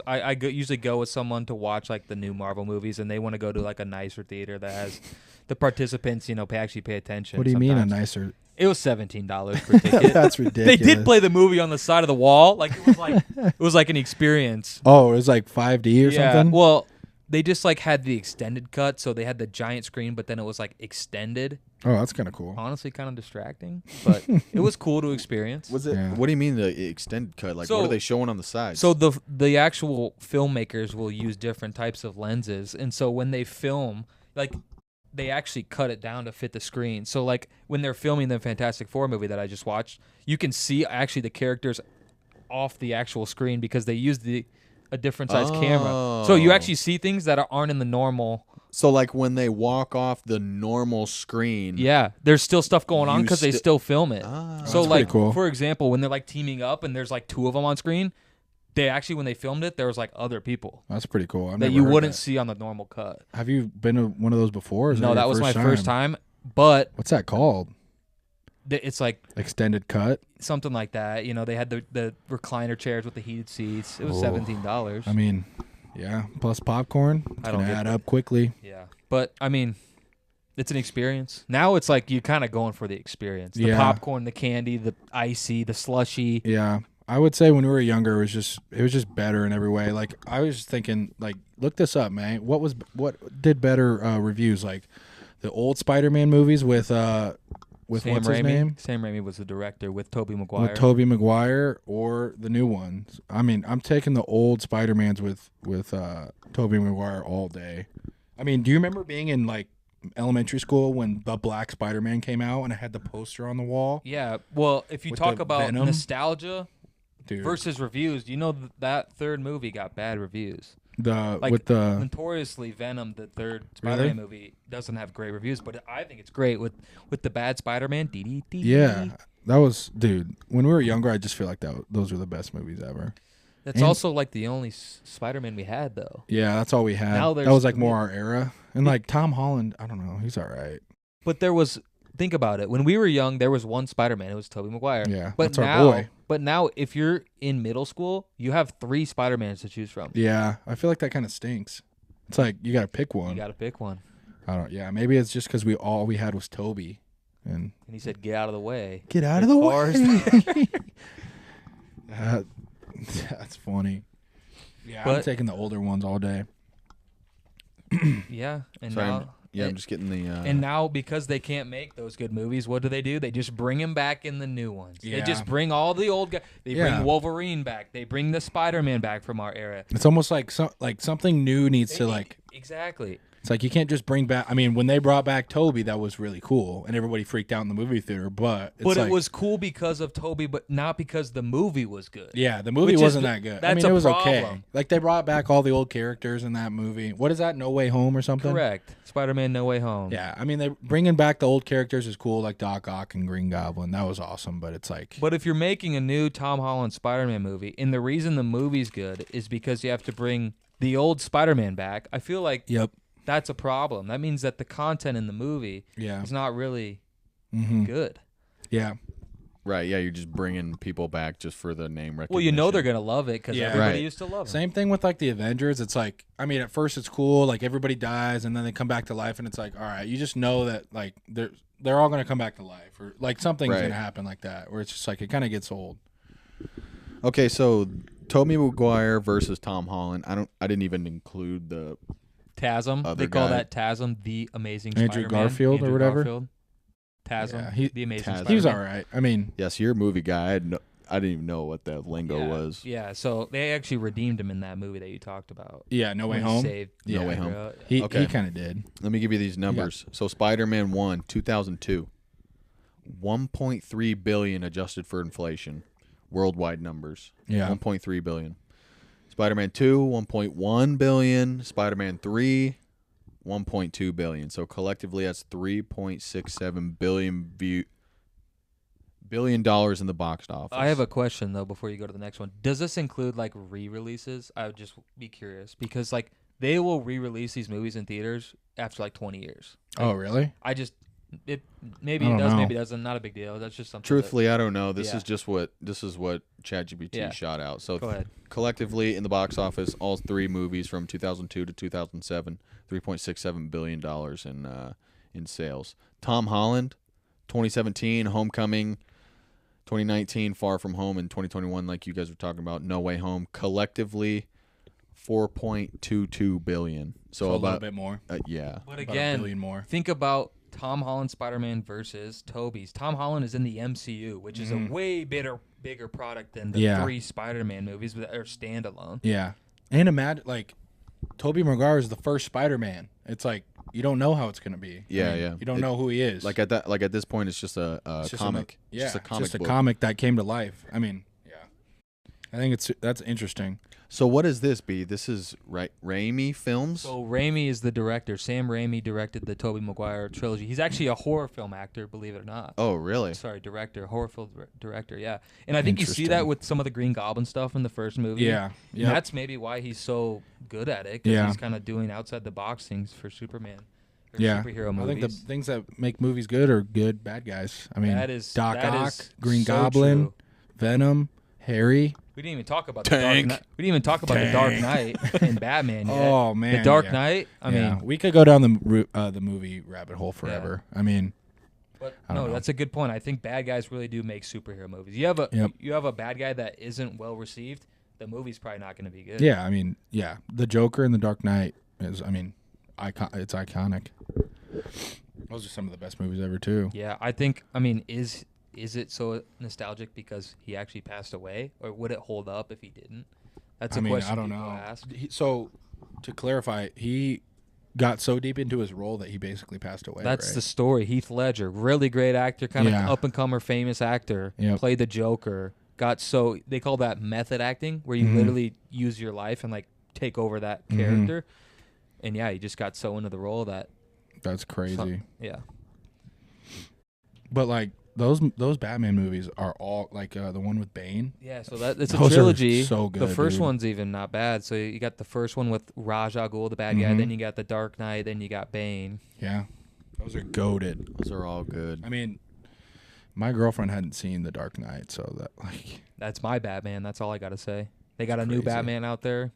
C: I usually go with someone to watch like the new Marvel movies, and they want to go to like a nicer theater that has the participants, actually pay attention.
B: What do you mean a nicer?
C: It was $17 per ticket.
B: That's ridiculous.
C: They did play the movie on the side of the wall, like it was like an experience.
B: Oh, it was like 5D or something.
C: Well, they just like had the extended cut, so they had the giant screen, but then it was like extended.
B: Oh, that's kind of cool.
C: Honestly, kind of distracting, but it was cool to experience.
A: Was it? Yeah. What do you mean the extended cut? Like, what are they showing on the sides?
C: So the actual filmmakers will use different types of lenses, and so when they film, like, they actually cut it down to fit the screen. So like when they're filming the Fantastic Four movie that I just watched, you can see actually the characters off the actual screen because they used a different size camera. So you actually see things that aren't in the normal.
A: So like when they walk off the normal screen,
C: there's still stuff going on because they still film it. So
B: that's
C: like,
B: cool.
C: For example, when they're like teaming up and there's like two of them on screen, they actually, when they filmed it, there was like other people.
B: That's pretty cool.
C: That you wouldn't see on the normal cut.
B: Have you been to one of those before?
C: No, that was my first time. But
B: what's that called?
C: It's like
B: extended cut,
C: something like that. They had the recliner chairs with the heated seats. It was $17.
B: I mean, yeah, plus popcorn. It's gonna add up quickly.
C: Yeah, but I mean, it's an experience. Now it's like you're kind of going for the experience. The popcorn, the candy, the icy, the slushy.
B: Yeah. I would say when we were younger, it was just better in every way. Like I was just thinking, like, look this up, man. What did better reviews? Like the old Spider-Man movies with
C: Sam
B: what's
C: Raimi.
B: his name?
C: Sam Raimi was the director with Tobey Maguire.
B: With Tobey Maguire or the new ones. I mean, I'm taking the old Spider-Mans with Tobey Maguire all day. I mean, do you remember being in like elementary school when the Black Spider-Man came out and it had the poster on the wall?
C: Yeah. Well, if you talk about Venom? Nostalgia.
B: Dude.
C: Versus reviews, do you know that third movie got bad reviews?
B: With the
C: notoriously Venom, the third Spider-Man movie doesn't have great reviews, but I think it's great with the bad Spider-Man.
B: Yeah, that was, dude. When we were younger, I just feel like those were the best movies ever.
C: That's also like the only Spider-Man we had, though.
B: Yeah, that's all we had. Now that was like more our era, and like Tom Holland, I don't know, he's all right.
C: But there was. Think about it. When we were young, there was one Spider-Man. It was Tobey Maguire.
B: Yeah,
C: that's our boy. But now, if you're in middle school, you have 3 Spider-Mans to choose from.
B: Yeah, I feel like that kind of stinks. It's like you got to pick one.
C: You got to pick one.
B: I don't. Yeah, maybe it's just because all we had was Tobey, and
C: he said, "Get out of the way."
B: Get out of the way. That's funny. Yeah,
C: But-
B: I'm taking the older ones all day.
C: Yeah, and
A: Sorry,
C: now
A: I'm just getting the.
C: and now because they can't make those good movies, what do? They just bring him back in the new ones.
B: Yeah.
C: They just bring all the old guys. They
B: Yeah.
C: bring Wolverine back. They bring the Spider-Man back from our era.
B: It's almost like something new needs to
C: Exactly.
B: It's like you can't just bring back. I mean, when they brought back Toby, that was really cool, and everybody freaked out in the movie theater. But
C: It was cool because of Toby, but not because the movie was good.
B: Yeah, the movie
C: Which is
B: wasn't
C: the-
B: that good. I
C: that's
B: mean,
C: a
B: it was okay.
C: problem.
B: Like they brought back all the old characters in that movie. What is that? No Way Home or something?
C: Correct. Spider-Man: No Way Home.
B: Yeah, I mean, they bringing back the old characters is cool, like Doc Ock and Green Goblin. That was awesome. But it's like,
C: But if you're making a new Tom Holland Spider-Man movie, and the reason the movie's good is because you have to bring the old Spider-Man back, I feel like
B: yep,
C: that's a problem. That means that the content in the movie
B: yeah,
C: is not really
B: mm-hmm.
C: good.
B: yeah,
A: Right, yeah, you're just bringing people back just for the name recognition.
C: Well, you know they're going to love it because
B: Yeah.
C: everybody
A: Right.
C: used to love it.
B: Same thing with like the Avengers. It's like, I mean, at first it's cool, like everybody dies and then they come back to life, and it's like, all right, you just know that like they're all gonna come back to life, or like something's
A: Right.
B: gonna happen like that, where it's just like it kind of gets old.
A: Okay, so Tobey Maguire versus Tom Holland. I didn't even include the.
C: TASM.
A: Other
C: They call
A: guy.
C: that TASM, the Amazing
B: Andrew
C: Spider-Man.
B: Garfield or
C: Andrew
B: whatever?
C: Garfield. TASM,
B: Yeah,
C: the Amazing
A: TASM.
C: Spider-Man.
B: He was all right. I mean,
A: Yes, you're a movie guy. I didn't even know what the lingo
C: yeah.
A: was.
C: Yeah, so they actually redeemed him in that movie that you talked about.
B: yeah, No Way
C: When he
B: Home.
C: saved
B: Yeah.
A: No Way
C: the
A: Home.
C: girl.
B: He
A: Okay.
B: kind of did.
A: Let me give you these numbers. So Spider-Man 1, 2002, 1.3 billion adjusted for inflation, worldwide numbers.
B: Yeah.
A: 1.3 billion. Spider-Man 2, 1.1 billion. Spider-Man 3, 1.2 billion. So collectively, that's 3.67 billion dollars in the box office.
C: I have a question though before you go to the next one. Does this include like re-releases? I would just be curious because like they will re-release these movies in theaters after like 20 years.
B: Oh, really?
C: I just maybe
B: I
C: it
B: don't
C: does,
B: know.
C: maybe it doesn't. Not a big deal. That's just something.
A: Truthfully, I don't know. This
C: Yeah.
A: is just what ChatGPT
C: Yeah.
A: shot out. So
C: Go ahead.
A: collectively in the box office, all three movies from 2002 to 2007, $3.67 billion in sales. Tom Holland, 2017, Homecoming, 2019, Far From Home, and 2021, like you guys were talking about, No Way Home, collectively $4.22 billion. So
B: a little
A: about
B: bit more.
A: yeah.
C: But
B: About a
C: again,
B: billion more.
C: think about Tom Holland Spider-Man versus Tobey's. Tom Holland is in the MCU, which is a way bigger product than the
B: Yeah.
C: 3 Spider-Man movies that are standalone.
B: Yeah, and imagine like Tobey Maguire is the first Spider-Man. It's like you don't know how it's gonna be.
A: Yeah,
B: I mean,
A: yeah.
B: You don't know who he is.
A: Like at this point, it's just a
B: It's just
A: comic.
B: yeah,
A: Just a comic book.
B: comic that came to life. I mean, yeah. I think that's interesting.
A: So what is this, B? This is Raimi Films?
C: So Raimi is the director. Sam Raimi directed the Tobey Maguire trilogy. He's actually a horror film actor, believe it or not.
A: Oh, really?
C: Sorry, director, horror film director, yeah. And I think you see that
B: Interesting.
C: with some of the Green Goblin stuff in the first movie.
B: Yeah,
C: And
B: yeah.
C: that's maybe why he's so good at it, because
B: Yeah.
C: he's kind of doing outside the box things for Superman. Or
B: Yeah,
C: superhero
B: I
C: movies.
B: think the things that make movies good are good bad guys. I mean,
C: That is-
B: Doc
C: that
B: Ock,
C: is
B: Green
C: so
B: Goblin,
C: true.
B: Venom, Harry.
C: We didn't even talk about
A: Tank.
C: the Dark Knight. We didn't even talk about the Dark Knight and Batman yet.
B: Oh man,
C: the Dark
B: yeah.
C: Knight. I
B: Yeah,
C: mean,
B: we could go down the movie rabbit hole forever. I mean,
C: but
B: I don't
C: no,
B: know.
C: that's a good point. I think bad guys really do make superhero movies. You have a
B: Yep.
C: you have a bad guy that isn't well received, the movie's probably not going to be good.
B: yeah, I mean, yeah, the Joker and the Dark Knight is, I mean, it's iconic. Those are some of the best movies ever too.
C: Yeah, I think. I mean, is it so nostalgic because he actually passed away, or would it hold up if he didn't? That's a question
B: I don't
C: people
B: know.
C: ask.
B: So, to clarify, he got so deep into his role that he basically passed away.
C: That's
B: right?
C: the story. Heath Ledger, really great actor, kind of
B: Yeah.
C: up and comer, famous actor,
B: Yep.
C: played the Joker. They call that method acting, where you
B: Mhm.
C: literally use your life and like take over that
B: Mhm.
C: character. And yeah, he just got so into the role that
B: That's crazy.
C: yeah.
B: But like those Batman movies are all like the one with Bane.
C: Yeah, so it's a
B: Those are
C: trilogy.
B: so good,
C: the first
B: dude.
C: one's even not bad. So you got the first one with Ra's al Ghul, the bad guy.
B: Mhm.
C: Then you got the Dark Knight. Then you got Bane.
B: Yeah, those are goated.
A: Those are all good.
B: I mean, my girlfriend hadn't seen The Dark Knight, so that like
C: That's my Batman. That's all I got to say. They got a new
B: Crazy.
C: Batman out there.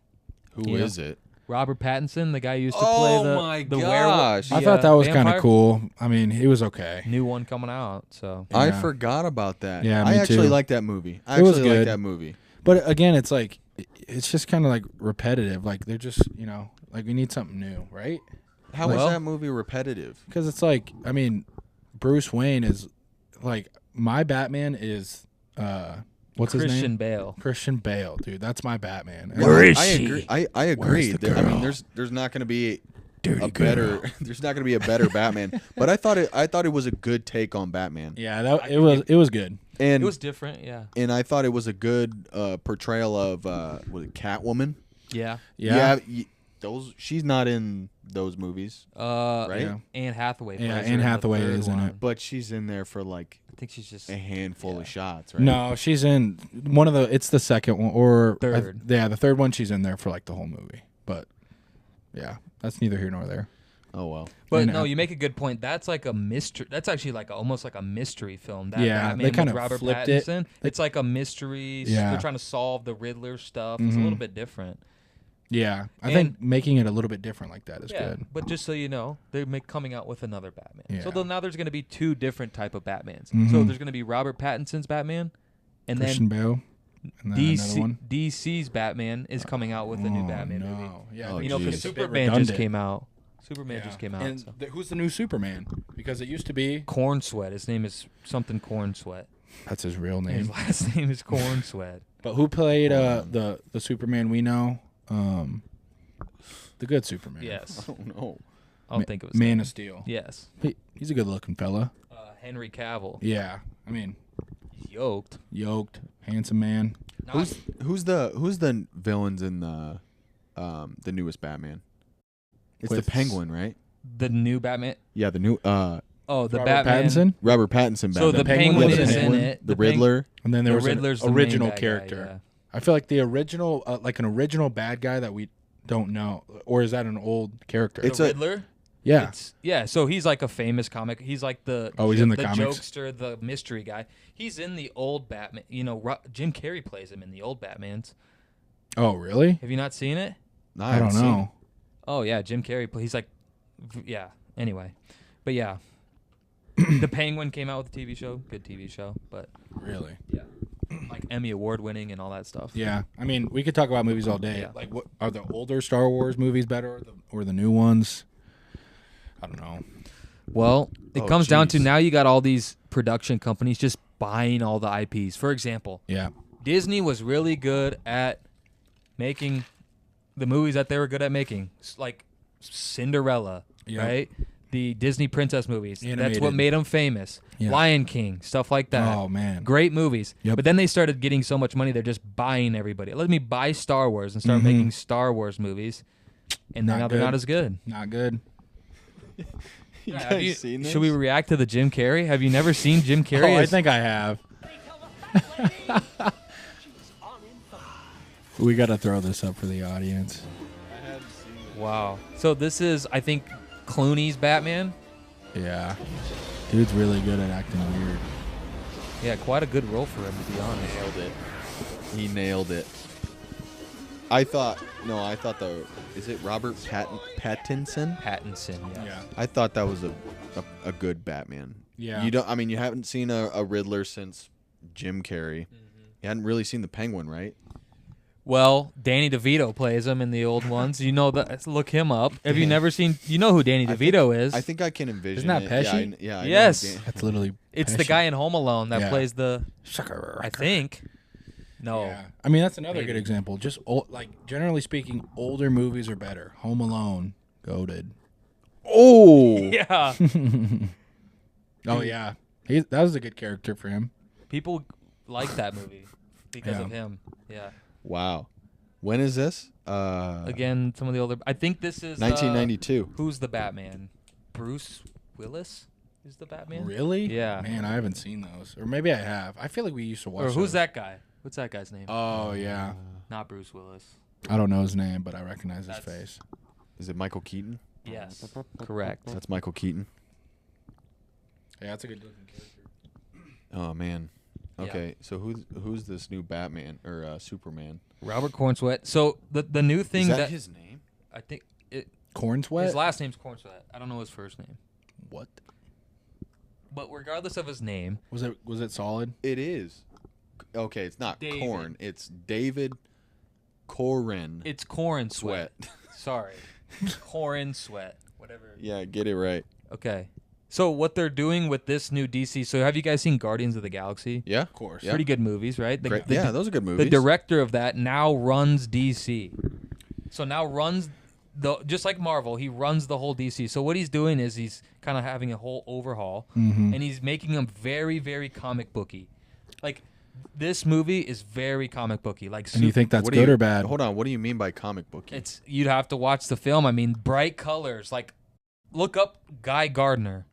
A: Who
C: Yeah.
A: is it?
C: Robert Pattinson, the guy who used to
A: Oh
C: play
A: my
C: the
A: gosh.
C: werewolf.
B: I thought that was kind
C: vampire.
B: of cool. I mean, he was okay.
C: New one coming out. So
A: I
B: Yeah.
A: forgot about that.
B: Yeah,
A: I
B: me
A: actually
B: too.
A: like that movie. I
B: It was
A: actually like
B: good.
A: that movie.
B: But again, it's like it's just kind of like repetitive. Like they're just like we need something new, right?
A: How is that movie repetitive?
B: Because it's like Bruce Wayne is like my Batman is what's his name?
C: Christian Bale.
B: Christian Bale, dude. That's my Batman.
C: Where is
A: I
C: she?
A: agree. I agree.
B: the
A: I mean,
B: girl?
A: there's not going to be
B: Dirty
A: a better. There's not going to be a better Batman. But I thought it was a good take on Batman.
B: Yeah, it was good.
A: And
C: It was different, yeah.
A: and I thought it was a good portrayal of was it Catwoman?
C: Yeah.
B: Yeah.
A: She's not in those movies, right?
B: Yeah.
C: Anne Hathaway.
B: Yeah,
C: plays her
B: Anne
C: in the
B: Hathaway
C: third
B: is in
C: one.
B: it.
A: But she's in there for like
C: I think she's just
A: a handful of shots, right?
B: No, she's in one of the. It's the second one or
C: Third.
B: the third one. She's in there for like the whole movie. But yeah, that's neither here nor there.
A: Oh well.
C: But
B: And
C: no, you make a good point. That's like a mystery. That's actually like almost like a mystery film. That
B: Yeah,
C: Batman
B: they kind
C: with
B: of
C: Robert
B: flipped it.
C: Pattinson. It's like a mystery.
B: Yeah.
C: They're trying to solve the Riddler stuff. It's a little bit different.
B: Yeah, I
C: And-
B: think making it a little bit different like that is good.
C: But just so you know, they're coming out with another Batman.
B: Yeah.
C: So now there's going to be two different type of Batmans.
B: Mhm.
C: So there's going to be Robert Pattinson's Batman, and
B: Christian
C: then
B: Bale, and then another one.
C: DC's Batman is coming out with a new Batman movie.
B: Yeah,
A: Oh,
C: You know, because
A: geez.
C: Superman just came out. Superman just came out.
B: And
C: So.
B: who's the new Superman? Because it used to be.
C: Corn Sweat. His name is something Corn Sweat.
B: That's his real
C: His
B: name.
C: last name is Corn Sweat.
B: But who played the Superman we know? The good Superman.
C: Yes.
A: I don't know.
C: I don't think it was
B: Man
C: him.
B: of Steel.
C: Yes.
B: He's a good looking fella.
C: Henry Cavill.
B: Yeah, I mean,
C: He's yoked.
B: yoked, handsome man.
A: Who's the villains in the newest Batman? It's
B: With-
A: the Penguin, right?
C: The new Batman.
A: Yeah, the new
C: Oh, the
B: Robert
C: Batman.
B: Pattinson,
A: Robert Pattinson Batman.
C: So the
B: Penguin
C: Penguin
B: is
C: is
B: in
C: in it.
A: the
C: Peng-
A: Riddler.
B: and then there
C: The
B: was
C: Riddler's
B: an
C: the main
B: original
C: bad guy,
B: character.
C: yeah.
B: I feel like the original, like an original bad guy that we don't know, or is that an old character?
A: It's
C: The
A: a-
C: Riddler.
B: yeah.
C: So he's like a famous comic. He's like the
B: He's in the
C: the
B: comics?
C: jokester, the mystery guy. He's in the old Batman. You know, Jim Carrey plays him in the old Batmans.
B: Oh, really?
C: Have you not seen it?
A: No,
B: I don't
A: haven't seen
B: know.
C: Oh yeah, Jim Carrey. He's like, yeah. Anyway, but yeah, the Penguin came out with a TV show. Good TV show, but
B: Really?
C: yeah, like Emmy award winning and all that stuff.
B: Yeah. I mean, we could talk about movies all day.
C: Yeah.
B: Like, what are the older Star Wars movies better, or the new ones? I don't know.
C: Well, it
A: Oh,
C: comes down to
A: geez.
C: now you got all these production companies just buying all the IPs. For example,
B: Yeah.
C: Disney was really good at making the movies that they were good at making, like Cinderella,
B: Yep.
C: right? The Disney princess movies. That's
B: Animated.
C: what made them famous.
B: Yeah.
C: Lion King, stuff like that.
B: Oh man.
C: Great movies.
B: Yep.
C: But then they started getting so much money, they're just buying everybody. Let me buy Star Wars and start making Star Wars movies. And then
B: Not
C: now they're
B: good.
C: not as good.
B: Not good.
A: You
C: Yeah,
A: guys
C: have you-
A: seen this?
C: Should we react to the Jim Carrey? Have you never seen Jim Carrey?
B: I
C: as-
B: think I have. We got to throw this up for the audience.
C: Wow. So this is, I think, Clooney's Batman.
B: Yeah. Dude's really good at acting weird.
C: Yeah, quite a good role for him, to be honest.
A: Nailed it. He nailed it. I thought is it Robert Pattinson?
C: Pattinson, yeah.
A: I thought that was a good Batman.
B: Yeah.
A: You haven't seen a Riddler since Jim Carrey. You hadn't really seen the Penguin, right?
C: Well, Danny DeVito plays him in the old ones. You know that. Look him up. Have you never seen? You know who Danny DeVito is?
A: I think I can envision
B: Isn't that
A: it.
B: Pesci?
A: Yeah, I know
C: Yes.
A: Dan-
B: That's literally.
C: it's the
B: Pesci.
C: guy in Home Alone that
B: Yeah.
C: plays the.
B: Sucker.
C: I think. No.
B: Yeah. I mean, that's another
C: Maybe.
B: good example. Just like generally speaking, older movies are better. Home Alone, goated.
A: Oh,
C: Yeah.
B: Oh yeah, that was a good character for him.
C: People like that movie because
B: Yeah.
C: of him. Yeah.
A: wow. When is this?
C: Again, some of the older. I think this is
A: 1992.
C: Who's the Batman? Bruce Willis is the Batman.
B: Really?
C: Yeah.
B: Man, I haven't seen those, or maybe I have. I feel like we used to watch.
C: Or who's
B: those.
C: that guy? What's that guy's name?
B: Oh yeah,
C: Not Bruce Willis.
B: I don't know his name, but I recognize his
C: That's-
B: face.
A: Is it Michael Keaton?
C: Yes. Correct.
A: That's Michael Keaton.
B: Yeah, that's a good looking character.
A: Oh man.
C: Yeah.
A: Okay, so who's this new Batman or Superman?
C: Robert Cornsweat. So the new thing
A: Is that his name?
C: I think it,
B: Corn sweat.
C: his last name's Cornsweat. I don't know his first name.
B: What
C: But regardless of his name,
B: was it? Was it solid?
A: It is. Okay, it's not
C: David.
A: corn. It's David Corin.
C: It's Corn Sweat.
A: Sweat.
C: Sorry. Corn Sweat. Whatever.
A: Yeah, get it right.
C: Okay. So what they're doing with this new DC, so have you guys seen Guardians of the Galaxy?
A: Yeah,
B: Of course.
A: Yeah.
C: Pretty good movies, right?
A: Great. Yeah, those are good movies.
C: The director of that now runs DC. So now runs just like Marvel, he runs the whole DC. So what he's doing is he's kind of having a whole overhaul, and he's making them very, very comic booky. Like this movie is very comic booky. Like,
B: And you think that's
A: What do
B: good
A: you-
B: or bad?
A: Hold on. What do you mean by comic book?
C: you'd have to watch the film. I mean, bright colors. Like, look up Guy Gardner.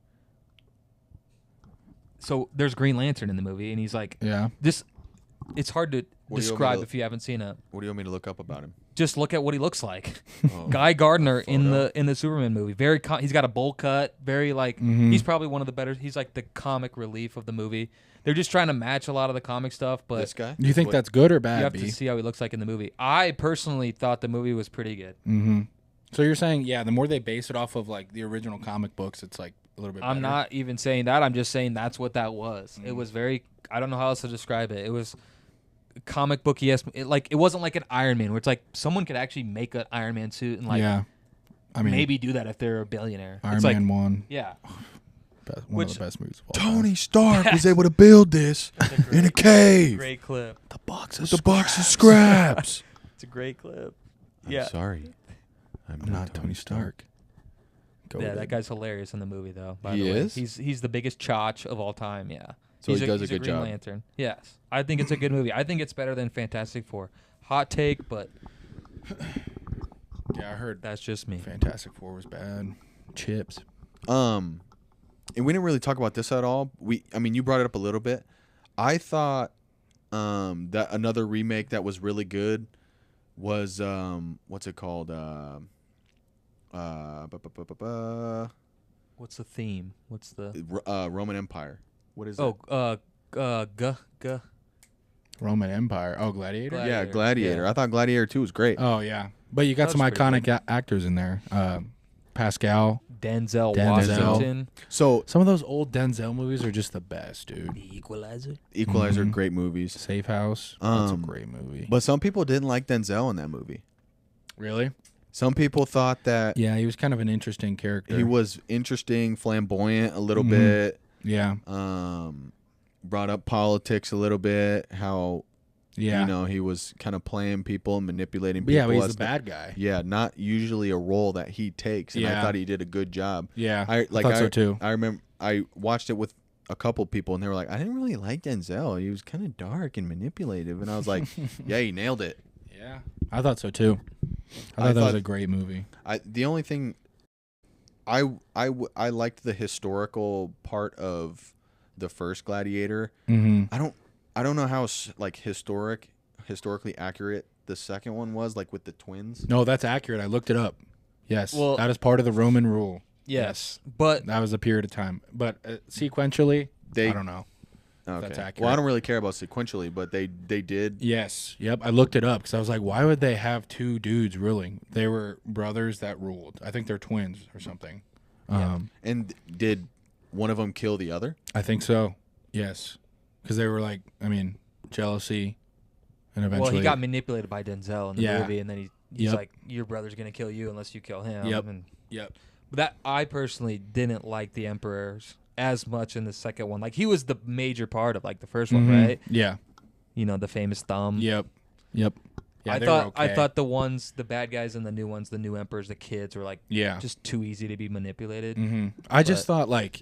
C: So there's Green Lantern in the movie, and he's like,
B: Yeah.
C: this. It's hard to
A: What do you want me
C: describe
A: to-
C: if you haven't seen it.
A: What do you want me to look up about him?
C: Just look at what he looks like.
A: Oh.
C: Guy Gardner in
A: Photo.
C: the Superman movie. Very he's got a bowl cut. Very like he's probably one of the better. He's like the comic relief of the movie. They're just trying to match a lot of the comic stuff, but
A: This guy?
B: Do you think
A: What-
B: that's good or
C: you
B: bad,
C: have
B: B?
C: to see how he looks like in the movie. I personally thought the movie was pretty good.
B: So you're saying, yeah, the more they base it off of like the original comic books, it's like a little bit
C: I'm
B: better.
C: not even saying that. I'm just saying that's what that was. It was very. I don't know how else to describe it. It was comic booky. It wasn't like an Iron Man where it's like someone could actually make an Iron Man suit and like
B: Yeah. I mean,
C: maybe do that if they're a billionaire.
B: Iron
C: it's
B: Man
C: like,
B: 1,
C: yeah.
B: one of
C: Which-
B: the best movies of all time.
A: Tony Stark was able to build this in a cave
C: Great clip.
B: The box
A: with a box of scraps.
C: It's a great clip.
A: I'm
C: Yeah.
A: sorry. I'm
B: not Tony Stark. Go
C: Yeah,
B: with
C: that
B: it.
C: guy's hilarious in the movie, though. By
A: He
C: the way.
A: is?
C: He's the biggest chotch of all time. Yeah.
A: So
C: he's
A: he does a
C: he's
A: good
C: Green
A: job.
C: Lantern. Yes, I think it's a good movie. I think it's better than Fantastic Four. Hot take, but
B: Yeah, I heard
C: that's just me.
B: Fantastic Four was bad. Chips.
A: And we didn't really talk about this at all. I mean, you brought it up a little bit. I thought that another remake that was really good was what's it called?
C: What's the theme? What's the?
A: Roman Empire. What is
C: Oh,
A: it?
B: Roman Empire. Oh, Gladiator?
A: Yeah,
C: Gladiator.
A: Gladiator.
C: Yeah.
A: I thought Gladiator 2 was great.
B: Oh, yeah. But you got some
C: That's pretty
B: iconic actors in there. Pascal.
C: Denzel
B: Denzel.
C: Washington.
A: So
B: Some of those old Denzel movies are just the best, dude.
C: The Equalizer.
A: Equalizer, great movies.
B: Safe House. That's a
A: Um,
B: great movie.
A: But some people didn't like Denzel in that movie.
B: Really?
A: Some people thought that
B: Yeah, he was kind of an interesting character.
A: he was interesting, flamboyant a little bit.
B: Yeah.
A: Brought up politics a little bit. How
B: Yeah.
A: you know he was kind of playing people, manipulating
B: But
A: people.
B: yeah, but he's
A: as
B: the bad guy.
A: Yeah, not usually a role that he takes, and I
B: Yeah.
A: thought he did a good job.
B: Yeah.
A: I
B: thought so too.
A: I remember I watched it with a couple people, and they were like, "I didn't really like Denzel. He was kind of dark and manipulative." And I was like, "Yeah, he nailed it."
B: Yeah. I thought so too. I thought that was a great movie.
A: The only thing I liked the historical part of the first Gladiator.
B: Mm-hmm.
A: I don't know how historically accurate the second one was, like with the twins.
B: No, that's accurate. I looked it up. Yes.
C: Well-
B: that is part of the Roman rule.
C: Yes, but
B: That was a period of time. But sequentially,
A: They-
B: I don't know.
A: Okay.
B: That's accurate.
A: Well, I don't really care about sequentially, but they did.
B: Yes. Yep. I looked it up because I was like, why would they have two dudes ruling? They were brothers that ruled. I think they're twins or something.
C: Yeah.
A: And did one of them kill the other?
B: I think so. Yes. Because they were like, I mean, jealousy. And eventually.
C: well, he got manipulated by Denzel in the
B: Yeah.
C: movie, and then he's
B: Yep.
C: like, "Your brother's gonna kill you unless you kill him."
B: Yep.
C: And
B: Yep.
C: but that I personally didn't like the Emperors as much in the second one. Like he was the major part of like the first one,
B: Mhm.
C: right?
B: Yeah.
C: You know, the famous thumb.
B: Yep. Yep. Yeah,
C: I
B: they
C: thought
B: were okay.
C: I thought the bad guys and the new ones, the new emperors, the kids were like
B: Yeah.
C: just too easy to be manipulated.
B: Mm-hmm. I just thought, like,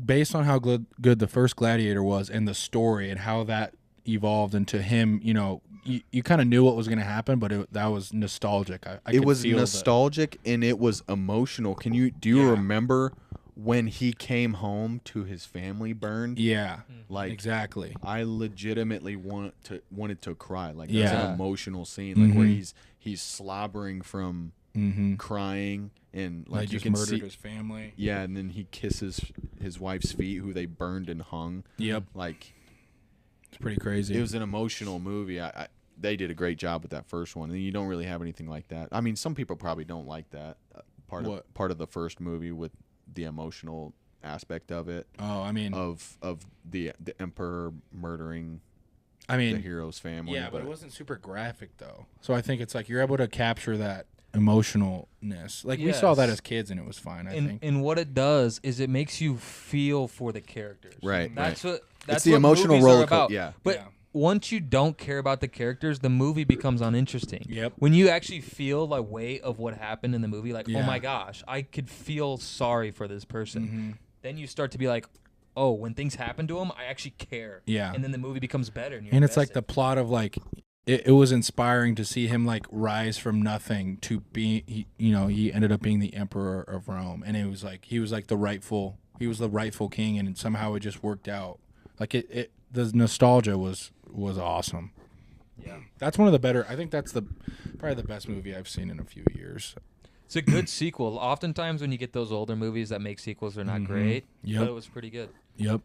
B: based on how good the first Gladiator was and the story and how that evolved into him, you know, you kind of knew what was going to happen, but that was nostalgic. I
A: It
B: could
A: was
B: feel
A: nostalgic and it was emotional. Do you
B: Yeah.
A: remember when he came home to his family burned?
B: Yeah,
A: Like
B: exactly.
A: I legitimately wanted to cry. Like that's
B: Yeah.
A: an emotional scene, like where
B: Mhm.
A: he's slobbering from
B: Mm-hmm.
A: crying and
B: Like
A: like you
B: just
A: can
B: murdered
A: see.
B: his family.
A: Yeah, and then he kisses his wife's feet, who they burned and hung.
B: Yep,
A: Like
B: it's pretty crazy.
A: it was an emotional movie. They did a great job with that first one, and you don't really have anything like that. I mean, some people probably don't like that part of the first movie with the emotional aspect of it,
B: oh, I mean,
A: of the emperor murdering
B: I mean,
A: the hero's family.
B: yeah, but it wasn't super graphic though. So I think it's like you're able to capture that emotionalness. Like we saw that
C: Yes.
B: as kids, and it was fine. I
C: And
B: think.
C: and what it does is it makes you feel for the characters.
A: Right,
C: That's
A: right.
C: what that's
A: the
C: what
A: emotional
C: movies
A: roller
C: are about.
A: yeah.
C: But
B: Yeah.
C: once you don't care about the characters, the movie becomes uninteresting.
B: Yep.
C: When you actually feel the weight of what happened in the movie, like, oh
B: Yeah.
C: my gosh, I could feel sorry for this person.
B: Mm-hmm.
C: Then you start to be like, oh, when things happen to him, I actually care.
B: Yeah.
C: And then the movie becomes better. And, you're
B: And it's like the
C: invested.
B: plot of like it was inspiring to see him like rise from nothing to be he ended up being the emperor of Rome, and it was like he was the rightful king, and somehow it just worked out. Like it the nostalgia was awesome.
C: Yeah.
B: That's one of the better. I think that's probably the best movie I've seen in a few years.
C: It's a good sequel. Oftentimes when you get those older movies that make sequels, they're not great.
B: Yep.
C: But it was pretty good.
B: Yep,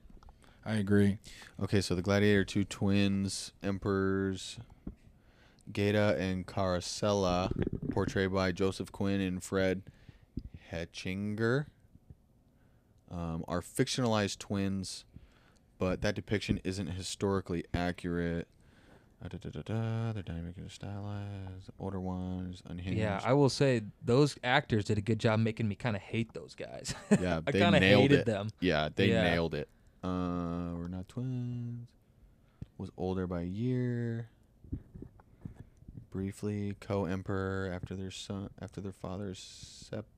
B: I agree.
A: Okay, so the Gladiator 2 twins, emperors, Gaeta and Caracalla, portrayed by Joseph Quinn and Fred Hetchinger, are fictionalized twins, but that depiction isn't historically accurate. They're dynamic and stylized. The older ones, unhinged.
C: Yeah, I will say those actors did a good job making me kind of hate those guys.
A: Yeah,
C: I
A: they
C: kind of
A: nailed
C: hated
A: it.
C: them.
A: Yeah, they
C: Yeah.
A: nailed it. We're not twins. Was older by a year. Briefly, co-emperor after their father Septimus,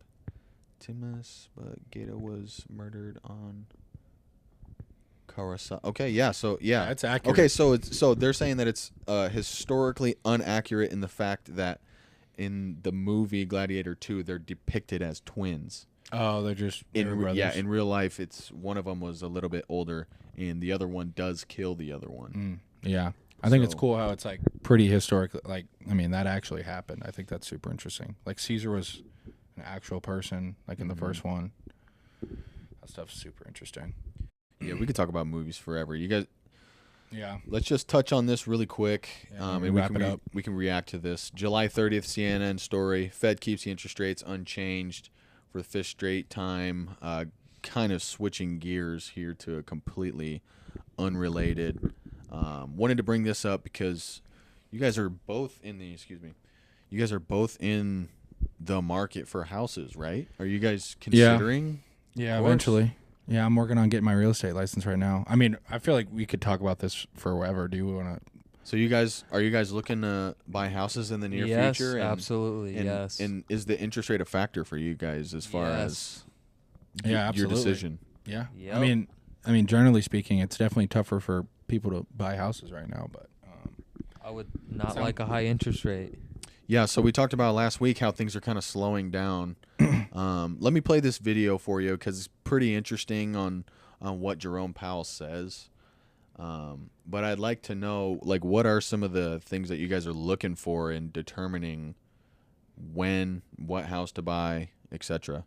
A: but Gaeta was murdered on Caracalla. Okay, yeah, so yeah,
B: That's accurate.
A: Okay, so they're saying that it's historically inaccurate in the fact that in the movie Gladiator 2 they're depicted as twins.
B: Oh, they're brothers.
A: In real life, it's one of them was a little bit older, and the other one does kill the other one.
B: Yeah. I think it's
A: So-
B: cool how it's like pretty historic. Like, I mean, that actually happened. I think that's super interesting. Like Caesar was an actual person, like in the first one. That stuff's super interesting.
A: Yeah, we could talk about movies forever. You guys,
B: Yeah.
A: let's just touch on this really quick,
B: Yeah,
A: and
B: we
A: we
B: wrap
A: can
B: it up.
A: we can react to this. July 30th, CNN story: Fed keeps the interest rates unchanged for the fifth straight time. Kind of switching gears here to a completely unrelated. Wanted to bring this up because you guys are both in the You guys are both in the market for houses, right? Are you guys considering?
B: Yeah,
A: Of course.
B: eventually. Yeah, I'm working on getting my real estate license right now. I mean, I feel like we could talk about this forever. Do you want to?
A: So are you guys looking to buy houses in the near
C: Yes,
A: future?
C: absolutely.
A: And,
C: yes.
A: And is the interest rate a factor for you guys as far as
B: Yeah,
A: your
B: absolutely.
A: decision?
B: Yeah.
C: Yep.
B: I mean, generally speaking, it's definitely tougher for people to buy houses right now. But
C: I would not
B: So-
C: like a high interest rate.
A: Yeah, so we talked about last week how things are kind of slowing down. Let me play this video for you because it's pretty interesting on what Jerome Powell says. But I'd like to know, like, what are some of the things that you guys are looking for in determining what house to buy, etc.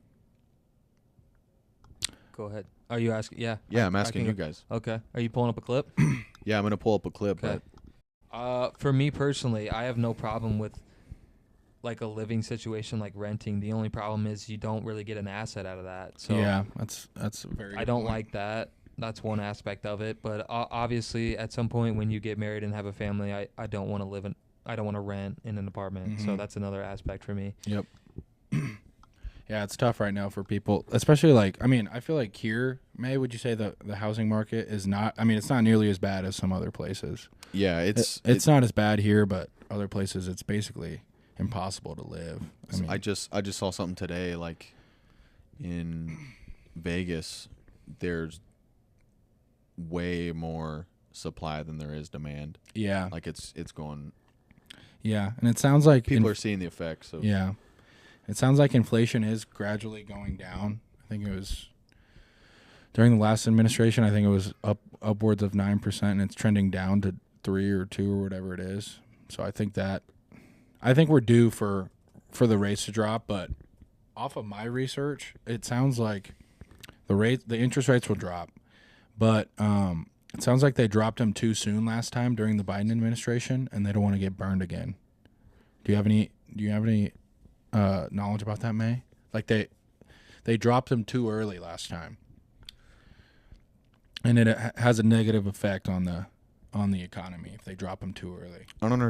C: Go ahead. Are you asking? Yeah.
A: Yeah, I'm
C: I
A: asking
C: can
A: you
C: go-
A: guys.
C: Okay. Are you pulling up a clip?
A: Yeah, I'm gonna pull up a clip.
C: Okay. For me personally, I have no problem with like a living situation like renting. The only problem is you don't really get an asset out of that. So
B: yeah, that's a very.
C: I
B: good
C: don't
B: point.
C: like that. That's one aspect of it. But obviously, at some point when you get married and have a family, I don't want to I don't want to rent in an apartment. So
B: Mhm.
C: that's another aspect for me.
B: But yeah, it's tough right now for people, especially like. I mean, I feel like here, May, would you say the housing market is not? I mean, it's not nearly as bad as some other places.
A: Yeah,
B: It's not as bad here, but other places it's basically impossible to live. I mean,
A: I just saw something today, like in Vegas, there's way more supply than there is demand.
B: yeah,
A: Like it's going.
B: yeah, and it sounds like
A: People are seeing the effects of.
B: yeah, it sounds like inflation is gradually going down. I think it was during the last administration. I think it was upwards of 9%, and it's trending down to 3 or 2 or whatever it is. So I think we're due for the rates to drop. But off of my research, it sounds like the interest rates will drop, but it sounds like they dropped them too soon last time during the Biden administration, and they don't want to get burned again. Do you have any knowledge about that, May? Like they dropped them too early last time, and it has a negative effect on the on the economy if they drop them too early.
A: I don't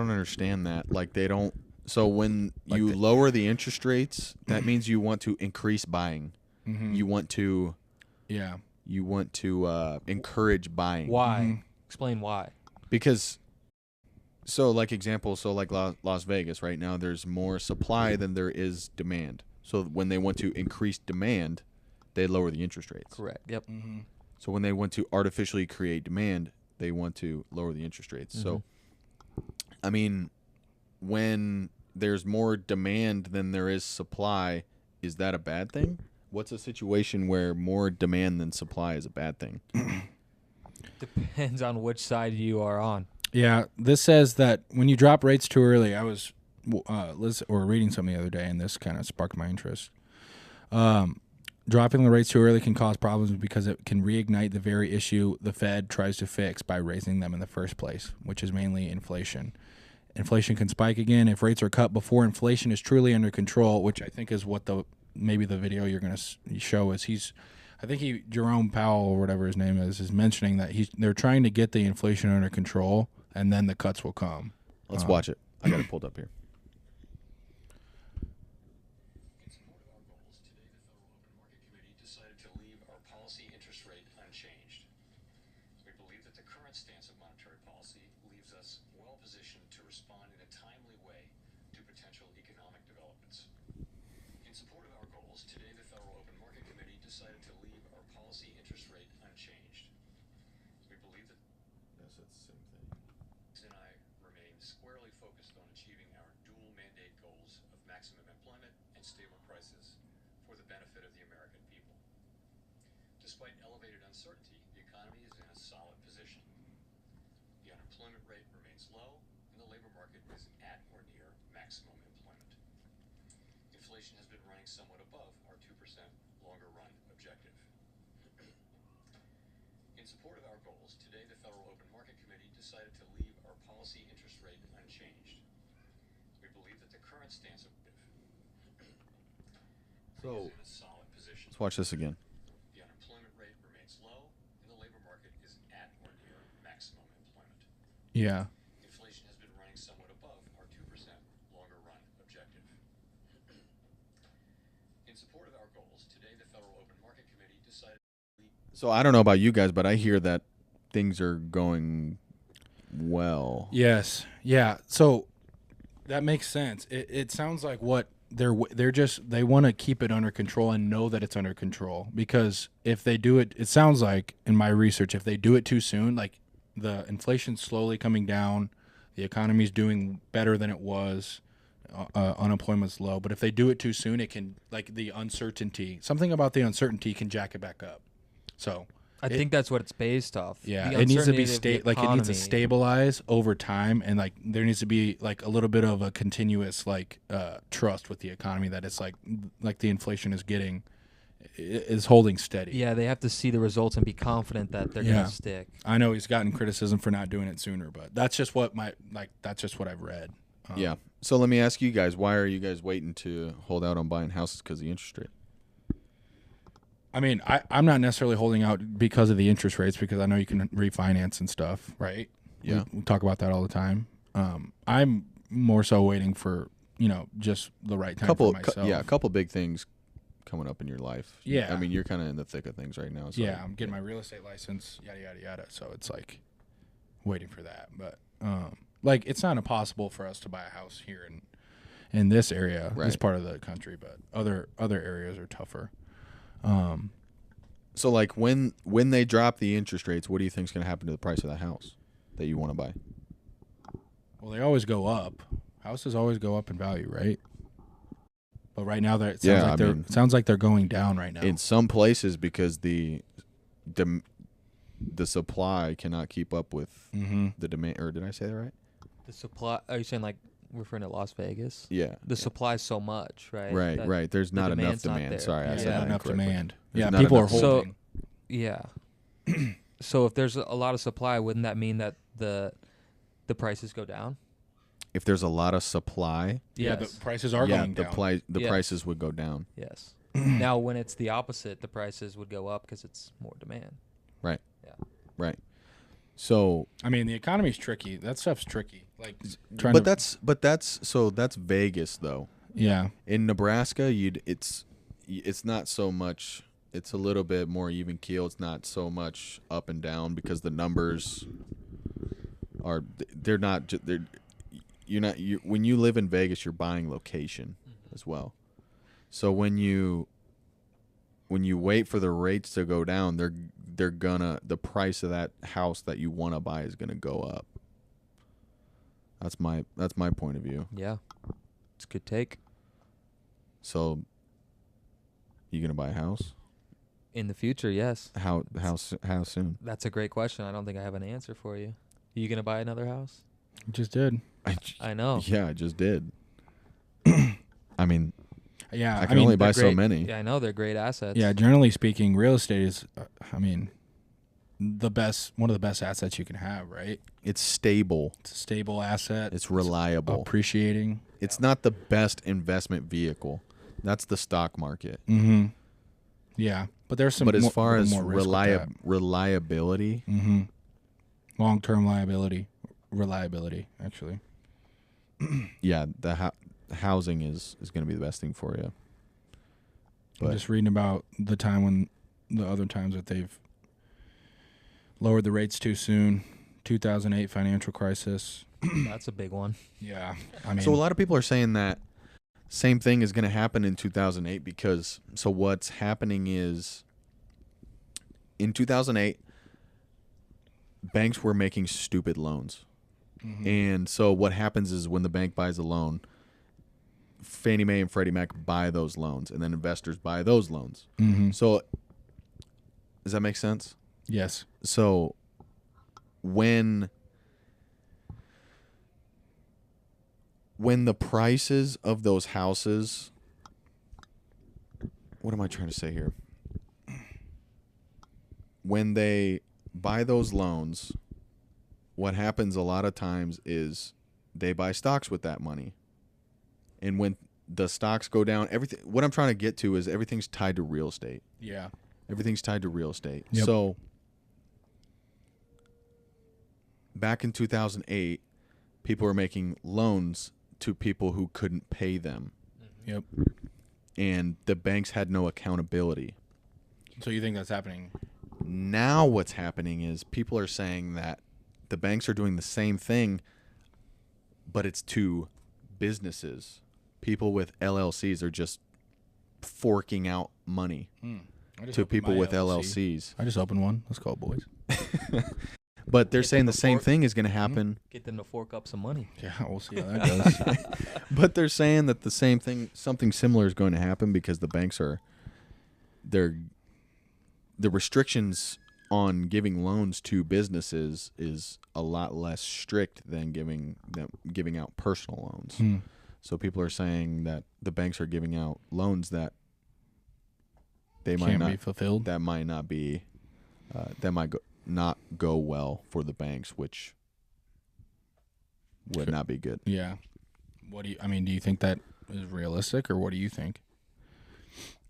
A: understand that. Like they don't. So when
B: Like
A: you lower the interest rates, that means you want to increase buying.
B: Mm-hmm.
A: You want to.
B: Yeah.
A: You want to encourage buying.
C: Why?
B: Mhm.
C: Explain why.
A: Because. So like Las Vegas right now, there's more supply than there is demand. So when they want to increase demand, they lower the interest rates.
C: Correct. Yep.
B: Mm-hmm.
A: So when they want to artificially create demand, they want to lower the interest rates. So, I mean, when there's more demand than there is supply, is that a bad thing? What's a situation where more demand than supply is a bad thing?
C: Depends on which side you are on.
B: Yeah, this says that when you drop rates too early, I was reading something the other day, and this kind of sparked my interest. Dropping the rates too early can cause problems because it can reignite the very issue the Fed tries to fix by raising them in the first place, which is mainly inflation. Inflation can spike again if rates are cut before inflation is truly under control, which I think is what maybe the video you're going to show is Jerome Powell or whatever his name is mentioning that they're trying to get the inflation under control, and then the cuts will come.
A: Let's watch it. I got it pulled up here.
D: In support of our goals, today the Federal Open Market Committee decided to leave our policy interest rate unchanged. We believe that the current stance of monetary policy leaves us well positioned to respond in a timely way to potential economic developments. In support of our goals, today the Federal Open Market Committee decided to leave our policy interest rate unchanged. We believe that
A: Yes, that's the same thing.
D: and I remain squarely focused on achieving our dual mandate goals of maximum employment and stable prices for the benefit of the American people. Despite elevated uncertainty, the economy is in a solid position. The unemployment rate remains low, and the labor market is at or near maximum employment. Inflation has been running somewhat above our 2% longer run objective. In support of our goals, today the Federal Open Market Committee decided to leave our policy interest rate unchanged. We believe that the current stance of
A: So
D: is in a solid position.
A: let's watch this again.
D: The unemployment rate remains low, and the labor market is at or near maximum employment.
B: Yeah.
D: Inflation has been running somewhat above our 2% longer run objective. In support of our goals, today the Federal Open Market Committee decided.
A: So I don't know about you guys, but I hear that things are going well.
B: Yes. Yeah. So that makes sense. It sounds like what they want to keep it under control and know that it's under control, because if they do it sounds like in my research, if they do it too soon, like the inflation's slowly coming down, the economy's doing better than it was, unemployment's low, but if they do it too soon, it can, like, something about the uncertainty can jack it back up. So
C: I think that's what it's based off.
B: yeah,
C: The
B: it needs to be
C: uncertainty of the
B: it needs to
C: economy.
B: stabilize over time, and like there needs to be like a little bit of a continuous trust with the economy that it's like the inflation is holding steady.
C: Yeah, they have to see the results and be confident that they're
B: Yeah.
C: gonna stick.
B: I know he's gotten criticism for not doing it sooner, but that's just what I've read.
A: Yeah. So let me ask you guys, why are you guys waiting to hold out on buying houses because of the interest rate?
B: I mean, I'm not necessarily holding out because of the interest rates, because I know you can refinance and stuff, right?
A: Yeah.
B: We talk about that all the time. I'm more so waiting for, just the right time for myself.
A: A couple big things coming up in your life.
B: Yeah.
A: I mean, you're kind of in the thick of things right now. So
B: Yeah, I'm getting my real estate license, yada, yada, yada. So it's like waiting for that. But it's not impossible for us to buy a house here in this area, this
A: Right.
B: part of the country, but other areas are tougher.
A: So like when they drop the interest rates, what do you think is going to happen to the price of the house that you want to buy?
B: Well, they always go up. Houses always go up in value, right? But right now, it sounds like they're going down right now.
A: In some places, because the supply cannot keep up with the demand. Or did I say that right?
C: The supply. Are you saying like referring to Las Vegas?
A: Yeah.
C: The supply's so much, right?
A: Right,
C: that
A: right. There's not enough
C: demand's not
A: demand.
C: there.
A: Sorry, I
C: Yeah.
A: said
B: not
A: that
B: enough
A: incorrectly.
B: demand.
A: There's
B: Yeah,
A: not
B: people are
A: enough-
B: holding.
C: Yeah. So if there's a lot of supply, wouldn't that mean that the prices go down?
A: If there's a lot of supply,
B: Yeah,
C: Yes.
B: the prices are going down.
A: the
C: Yes.
A: prices would go down.
C: Yes. Now, when it's the opposite, the prices would go up because it's more demand.
A: Right.
C: Yeah.
A: Right. So,
B: I mean, the economy's tricky. That stuff's tricky. Like trying
A: but
B: to,
A: that's Vegas though.
B: yeah.
A: In Nebraska, it's not so much. It's a little bit more even keel. It's not so much up and down because the numbers are they're not they're you're not you when you live in Vegas, you're buying location as well. So when you wait for the rates to go down, they're gonna the price of that house that you want to buy is gonna go up. That's my point of view.
C: Yeah, it's a good take.
A: So, you gonna buy a house?
C: In the future, yes.
A: How soon?
C: That's a great question. I don't think I have an answer for you. You gonna buy another house?
B: Just did.
C: I know.
A: Yeah, I just did. I mean,
B: Yeah.
A: I can only buy so
C: Great-
A: many.
C: Yeah, I know they're great assets.
B: Yeah, generally speaking, real estate is, one of the best assets you can have, right?
A: It's stable.
B: It's a stable asset.
A: It's reliable.
B: Appreciating.
A: It's not the best investment vehicle. That's the stock market.
B: Mm-hmm. Yeah, but there's some.
A: But as
B: more,
A: far as
B: more risk with that.
A: reliability,
B: Mm-hmm. Long-term reliability, actually.
A: yeah, the housing is going to be the best thing for you.
B: I'm
A: But
B: just reading about the other times that they've lowered the rates too soon. 2008 financial crisis.
C: That's a big one.
B: Yeah, I mean,
A: so a lot of people are saying that same thing is going to happen in 2008 because so what's happening is in 2008 banks were making stupid loans.
B: mhm.
A: And so what happens is when the bank buys a loan, Fannie Mae and Freddie Mac buy those loans and then investors buy those loans.
B: Mhm.
A: So does that make sense?
B: Yes.
A: So when the prices of those houses, what am I trying to say here? When they buy those loans, what happens a lot of times is they buy stocks with that money. And when the stocks go down, what I'm trying to get to is everything's tied to real estate.
B: Yeah.
A: Everything's tied to real estate.
B: Yep.
A: So back in 2008, people were making loans to people who couldn't pay them.
B: Yep.
A: And the banks had no accountability.
B: So you think that's happening?
A: Now what's happening is people are saying that the banks are doing the same thing, but it's to businesses. People with LLCs are just forking out money to people with LLCs.
B: I just opened one. Let's go, boys.
A: But they're
C: Get
A: saying
C: them
A: the same
C: before-
A: thing is going to happen.
C: Get them to fork up some money.
B: Yeah, we'll see how that goes.
A: But they're saying that the same thing, something similar is going to happen because the banks the restrictions on giving loans to businesses is a lot less strict than giving out personal loans.
B: Hmm.
A: So people are saying that the banks are giving out loans that they might
B: Can't
A: not
B: be fulfilled.
A: that might not be that might not go well for the banks, which would not be good.
B: Yeah. Do you think that is realistic, or what do you think?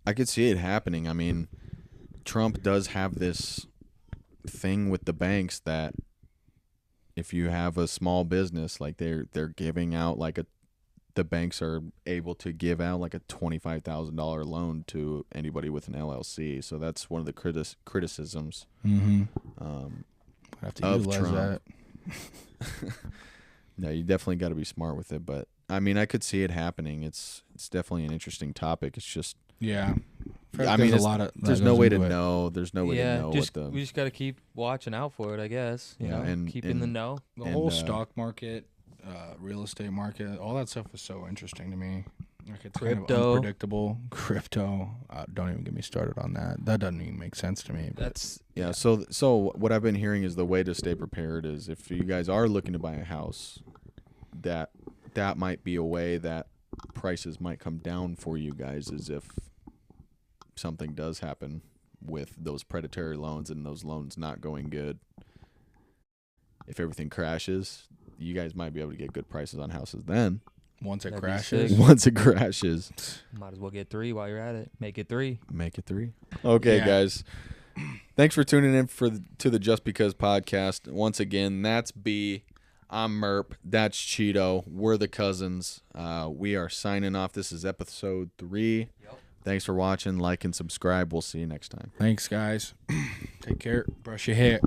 A: I could see it happening. I mean, Trump does have this thing with the banks that if you have a small business, like they're giving out the banks are able to give out like a $25,000 loan to anybody with an LLC. So that's one of the criticisms
B: Mm-hmm.
A: I
B: have to
A: of
B: utilize
A: Trump.
B: that.
A: No, you definitely got to be smart with it. But I mean, I could see it happening. It's definitely an interesting topic. It's just,
B: Yeah.
A: I mean,
B: there's a lot of
A: there's no way to know. There's no way to know
C: just
A: what the.
C: we just got to keep watching out for it, I guess. You
A: Yeah,
C: know,
A: and-
C: keep in the
A: and-
C: know.
B: The
A: And,
B: whole stock market, real estate market, all that stuff is so interesting to me. Like it's kind of
C: Crypto.
B: unpredictable. Crypto. Don't even get me started on that. That doesn't even make sense to me. But
C: That's
A: Yeah. So what I've been hearing is the way to stay prepared is if you guys are looking to buy a house, that might be a way that prices might come down for you guys, is if something does happen with those predatory loans and those loans not going good. If everything crashes, you guys might be able to get good prices on houses then.
B: once it
C: That'd be
B: crashes,
C: sick.
A: Once it crashes,
C: might as well get 3 while you're at it. Make it 3.
A: make it 3. Okay,
B: Yeah.
A: guys. Thanks for tuning in to the Just Because podcast. Once again, that's B. I'm Merp. That's Cheeto. We're the cousins. We are signing off. This is episode 3. Yep. Thanks for watching. Like and subscribe. We'll see you next time.
B: Thanks, guys. Take care. Brush your hair.